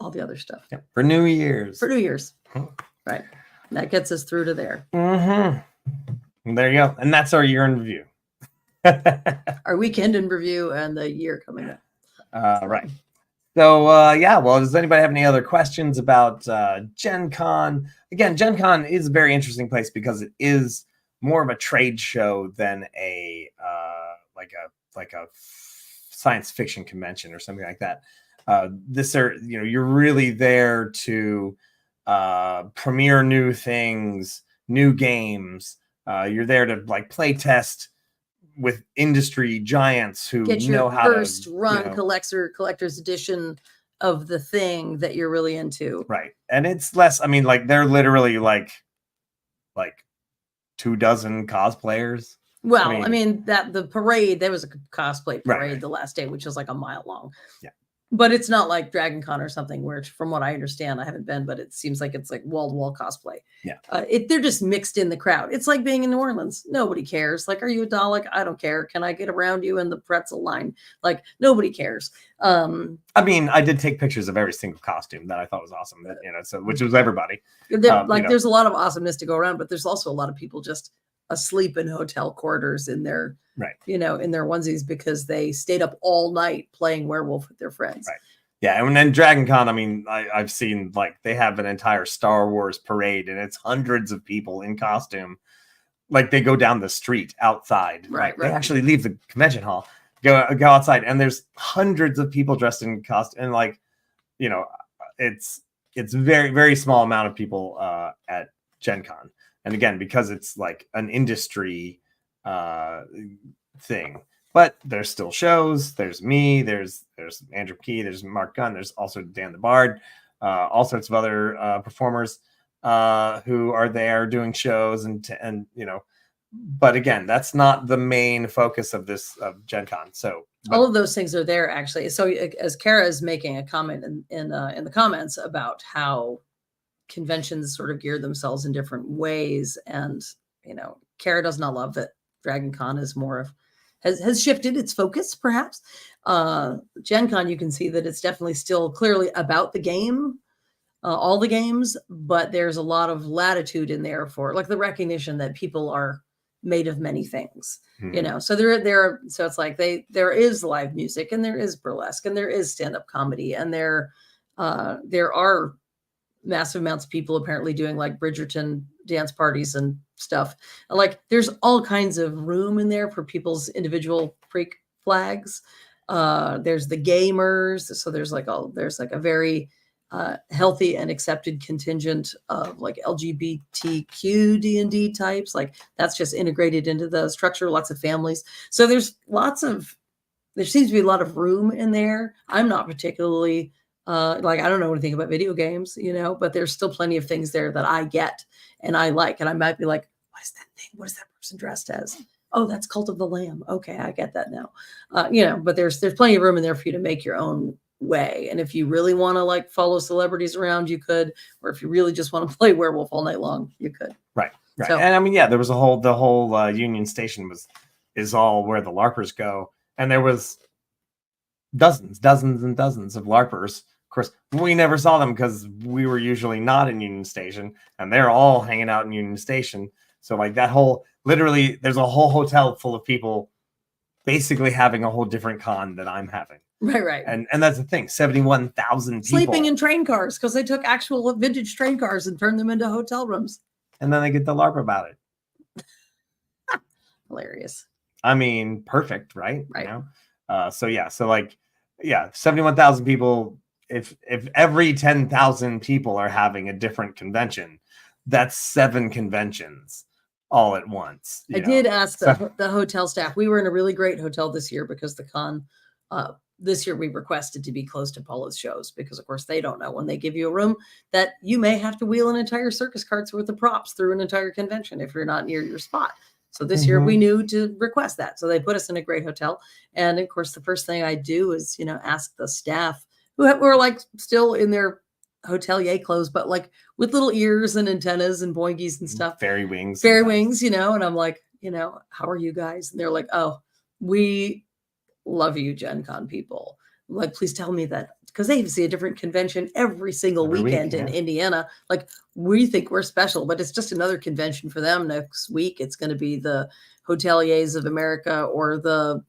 all the other stuff. Yep. For New Year's. Right. That gets us through to there. There you go. And that's our year in review. Our weekend in review and the year coming up. Right. So, yeah, well, does anybody have any other questions about Gencon? Again, Gencon is a very interesting place because it is more of a trade show than a like a science fiction convention or something like that. You're really there to premiere new things, new games. You're there to like play test with industry giants who get your know how to first run collector's edition of the thing that you're really into. Right. And it's less, I mean, like they're literally like 24 cosplayers. Well, I mean that the parade, there was a cosplay parade right. the last day, which was like a mile long. Yeah. But it's not like Dragon Con or something where, from what I understand, I haven't been, but it seems like it's like wall-to-wall cosplay. Yeah. They're just mixed in the crowd. It's like being in New Orleans. Nobody cares. Like, are you a Dalek? I don't care. Can I get around you in the pretzel line? Like, nobody cares. I mean, I did take pictures of every single costume that I thought was awesome, so which was everybody. There's a lot of awesomeness to go around, but there's also a lot of people just asleep in hotel corridors in their in their onesies because they stayed up all night playing werewolf with their friends. Right. Yeah, and then Dragon Con, I mean, I've seen like they have an entire Star Wars parade, and it's hundreds of people in costume. Like they go down the street outside. Right. They actually leave the convention hall, go outside, and there's hundreds of people dressed in costume, and like, it's very, very small amount of people at Gen Con. And again, because it's like an industry thing, but there's still shows. There's me, there's Andrew Key, there's Mark Gunn, there's also Dan the Bard, all sorts of other performers. who are there doing shows and but again, that's not the main focus of Gen Con. So all of those things are there actually. So as Kara is making a comment in the comments about how conventions sort of gear themselves in different ways, and Kara does not love that Dragon Con is more of has shifted its focus, perhaps. Gen Con, you can see that it's definitely still clearly about the game, all the games, but there's a lot of latitude in there for like the recognition that people are made of many things, so so it's like there is live music, and there is burlesque, and there is stand-up comedy, and there are massive amounts of people apparently doing like Bridgerton dance parties and stuff. Like there's all kinds of room in there for people's individual freak flags. There's the gamers. So there's like a very healthy and accepted contingent of like LGBTQ D&D types. Like that's just integrated into the structure, lots of families. So there seems to be a lot of room in there. I'm not particularly like, I don't know anything about video games, but there's still plenty of things there that I get and I like. And I might be like, what is that thing? What is that person dressed as? Oh, that's Cult of the Lamb. Okay, I get that now. But there's plenty of room in there for you to make your own way. And if you really want to like follow celebrities around, you could, or if you really just want to play Werewolf all night long, you could. Right. So, and I mean, yeah, there was the whole Union Station is all where the LARPers go. And there was dozens and dozens of LARPers. Of course, we never saw them because we were usually not in Union Station, and they're all hanging out in Union Station. So like that literally, there's a whole hotel full of people basically having a whole different con that I'm having. Right. And that's the thing, 71,000 people. Sleeping in train cars because they took actual vintage train cars and turned them into hotel rooms. And then they get the LARP about it. Hilarious. I mean, perfect, right? Right. 71,000 people. If every 10,000 people are having a different convention, that's 7 conventions all at once. I did ask the hotel staff. We were in a really great hotel this year because the con, this year we requested to be close to Paula's shows because, of course, they don't know when they give you a room that you may have to wheel an entire circus cart's worth of props through an entire convention if you're not near your spot. So this year we knew to request that. So they put us in a great hotel. And, of course, the first thing I do is, ask the staff who were like still in their hotelier clothes, but like with little ears and antennas and boingies and stuff. Fairy wings, and I'm like, how are you guys? And they're like, oh, we love you, Gen Con people. I'm like, please tell me that, because they see a different convention every single weekend in Indiana. Like, we think we're special, but it's just another convention for them. Next week, it's going to be the Hoteliers of America or the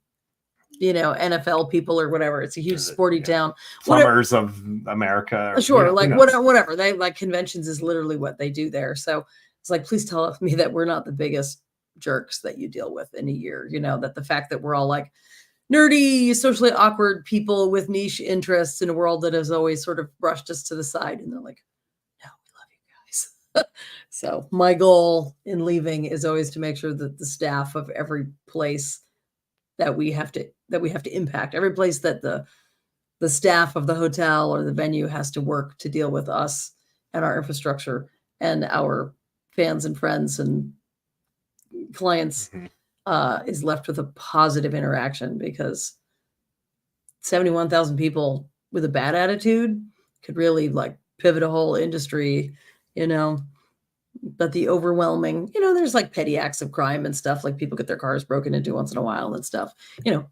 NFL people or whatever. It's a huge sporty town. Plumbers of America. Sure. Like whatever. They like conventions is literally what they do there. So it's like, please tell me that we're not the biggest jerks that you deal with in a year, that the fact that we're all like nerdy, socially awkward people with niche interests in a world that has always sort of brushed us to the side. And they're like, no, we love you guys. So my goal in leaving is always to make sure that the staff of every place that we have to impact, every place that the staff of the hotel or the venue has to work to deal with us and our infrastructure and our fans and friends and clients is left with a positive interaction, because 71,000 people with a bad attitude could really like pivot a whole industry, But the overwhelming, there's like petty acts of crime and stuff, like people get their cars broken into once in a while and stuff.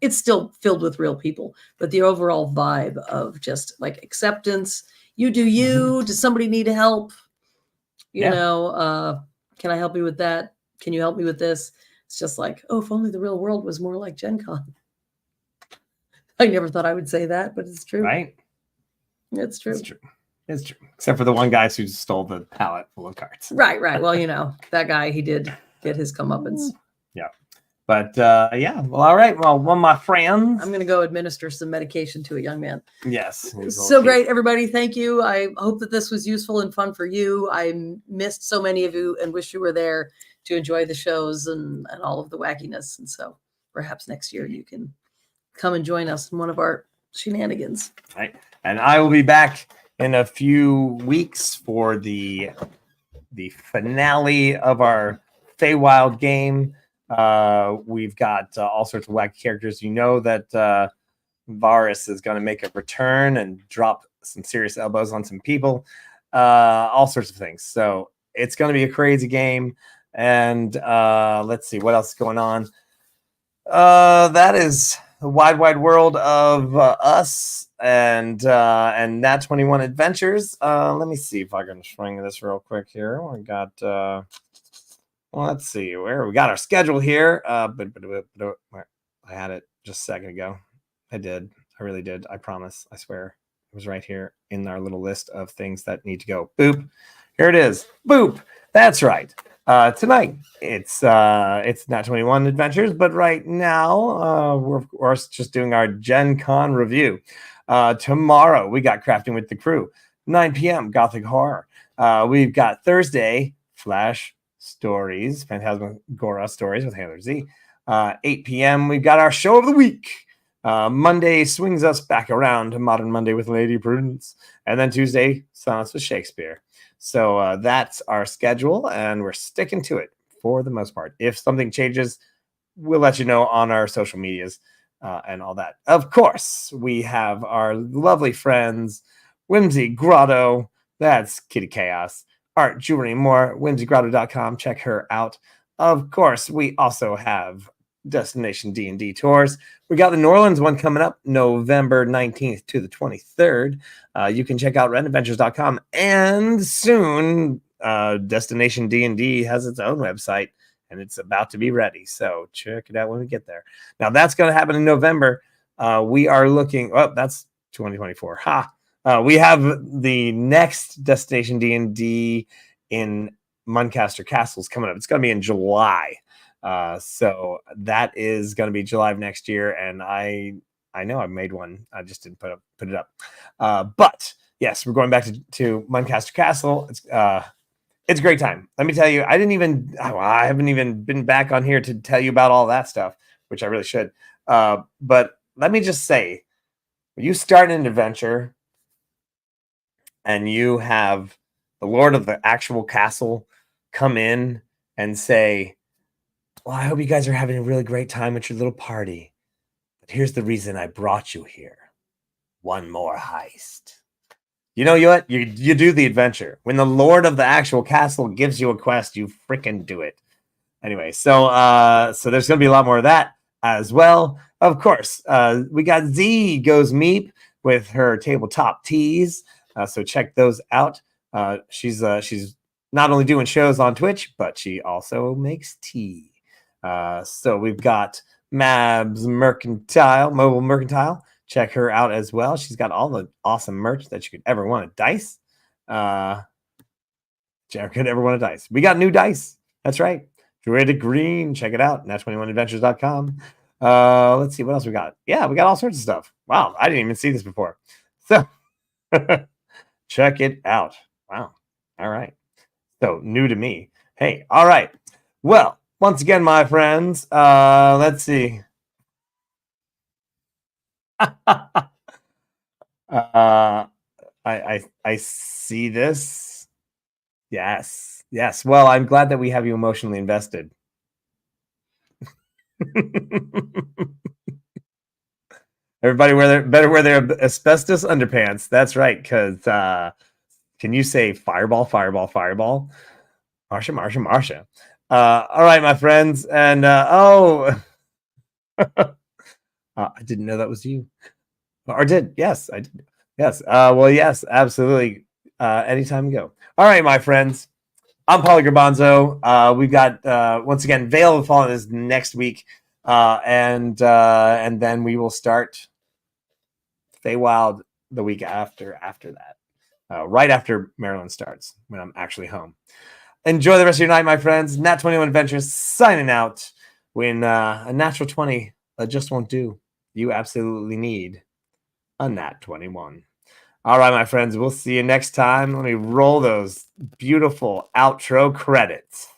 It's still filled with real people, but the overall vibe of just like acceptance, you do you, does somebody need help? Can I help you with that? Can you help me with this? It's just like, oh, if only the real world was more like Gen Con. I never thought I would say that, but it's true. Right? It's true. It's true. Except for the one guy who stole the pallet full of carts. Right. Well, that guy, he did get his comeuppance. Yeah. But, well, all right. Well, one of my friends. I'm going to go administer some medication to a young man. Yes. So great, everybody. Thank you. I hope that this was useful and fun for you. I missed so many of you and wish you were there to enjoy the shows and all of the wackiness. And so perhaps next year you can come and join us in one of our shenanigans. Right. And I will be back in a few weeks for the the finale of our Feywild game. We've got all sorts of wacky characters. You know that Varus is going to make a return and drop some serious elbows on some people. All sorts of things. So it's going to be a crazy game. And let's see what else is going on. That is the wide world of us and Nat 21 Adventures. Let me see if I can swing this real quick here. We got well, let's see where we got our schedule here. But I had it just a second ago. I did. I really did. I promise. I swear. It was right here in our little list of things that need to go. Boop. Here it is. Boop. That's right. Tonight it's Nat 21 Adventures, but right now we're of course just doing our Gen Con review. Tomorrow we got Crafting with the Crew, 9 p.m. Gothic Horror. We've got Thursday Flash Stories, Phantasmagoria Stories with Handler Z. 8 p.m. we've got our show of the week. Monday swings us back around to Modern Monday with Lady Prudence, and then Tuesday Silence with Shakespeare. So that's our schedule, and we're sticking to it for the most part. If something changes, we'll let you know on our social medias and all that. Of course, we have our lovely friends, Whimsy Grotto, that's Kitty Chaos, Art Jewelry more, whimsygrotto.com. Check her out. Of course, we also have Destination D&D tours. We got the New Orleans one coming up November 19th to the 23rd. You can check out redadventures.com, and soon Destination D&D has its own website, and it's about to be ready. So check it out when we get there. Now that's going to happen in November. We are looking. Oh, that's 2024. Ha! We have the next Destination D&D in Muncaster Castles coming up. It's going to be in July. So that is going to be July of next year, and I know I made one. I just didn't put it up. But yes, we're going back to Muncaster Castle. It's a great time. Let me tell you, I haven't even been back on here to tell you about all that stuff, which I really should. But let me just say, when you start an adventure and you have the Lord of the actual castle come in and say, well, I hope you guys are having a really great time at your little party. But here's the reason I brought you here. One more heist. You know what? You do the adventure. When the Lord of the actual castle gives you a quest, you freaking do it. Anyway, so there's going to be a lot more of that as well. Of course, we got Z Goes Meep with her tabletop teas. So check those out. She's not only doing shows on Twitch, but she also makes tea. So we've got Mabs Mobile Mercantile. Check her out as well. She's got all the awesome merch that you could ever want. Dice. We got new dice. That's right. Druidic Green. Check it out. Nat21adventures.com. Let's see what else we got. Yeah, we got all sorts of stuff. Wow, I didn't even see this before. So check it out. Wow. All right. So new to me. Hey, all right. Well, once again, my friends, let's see. I see this. Yes. Well, I'm glad that we have you emotionally invested. Everybody better wear their asbestos underpants. That's right. Because can you say fireball? Marsha. All right, my friends, and I didn't know that was you. Or did? Yes, I did. Yes. Well, yes, absolutely. Anytime you go. All right, my friends. I'm Paolo Garbanzo. We've got once again Veil of the Fallen is next week, and then we will start Feywild the week after that, right after Maryland starts when I'm actually home. Enjoy the rest of your night, my friends. Nat 21 Adventures signing out. When a natural 20 just won't do, you absolutely need a Nat 21. All right, my friends, we'll see you next time. Let me roll those beautiful outro credits.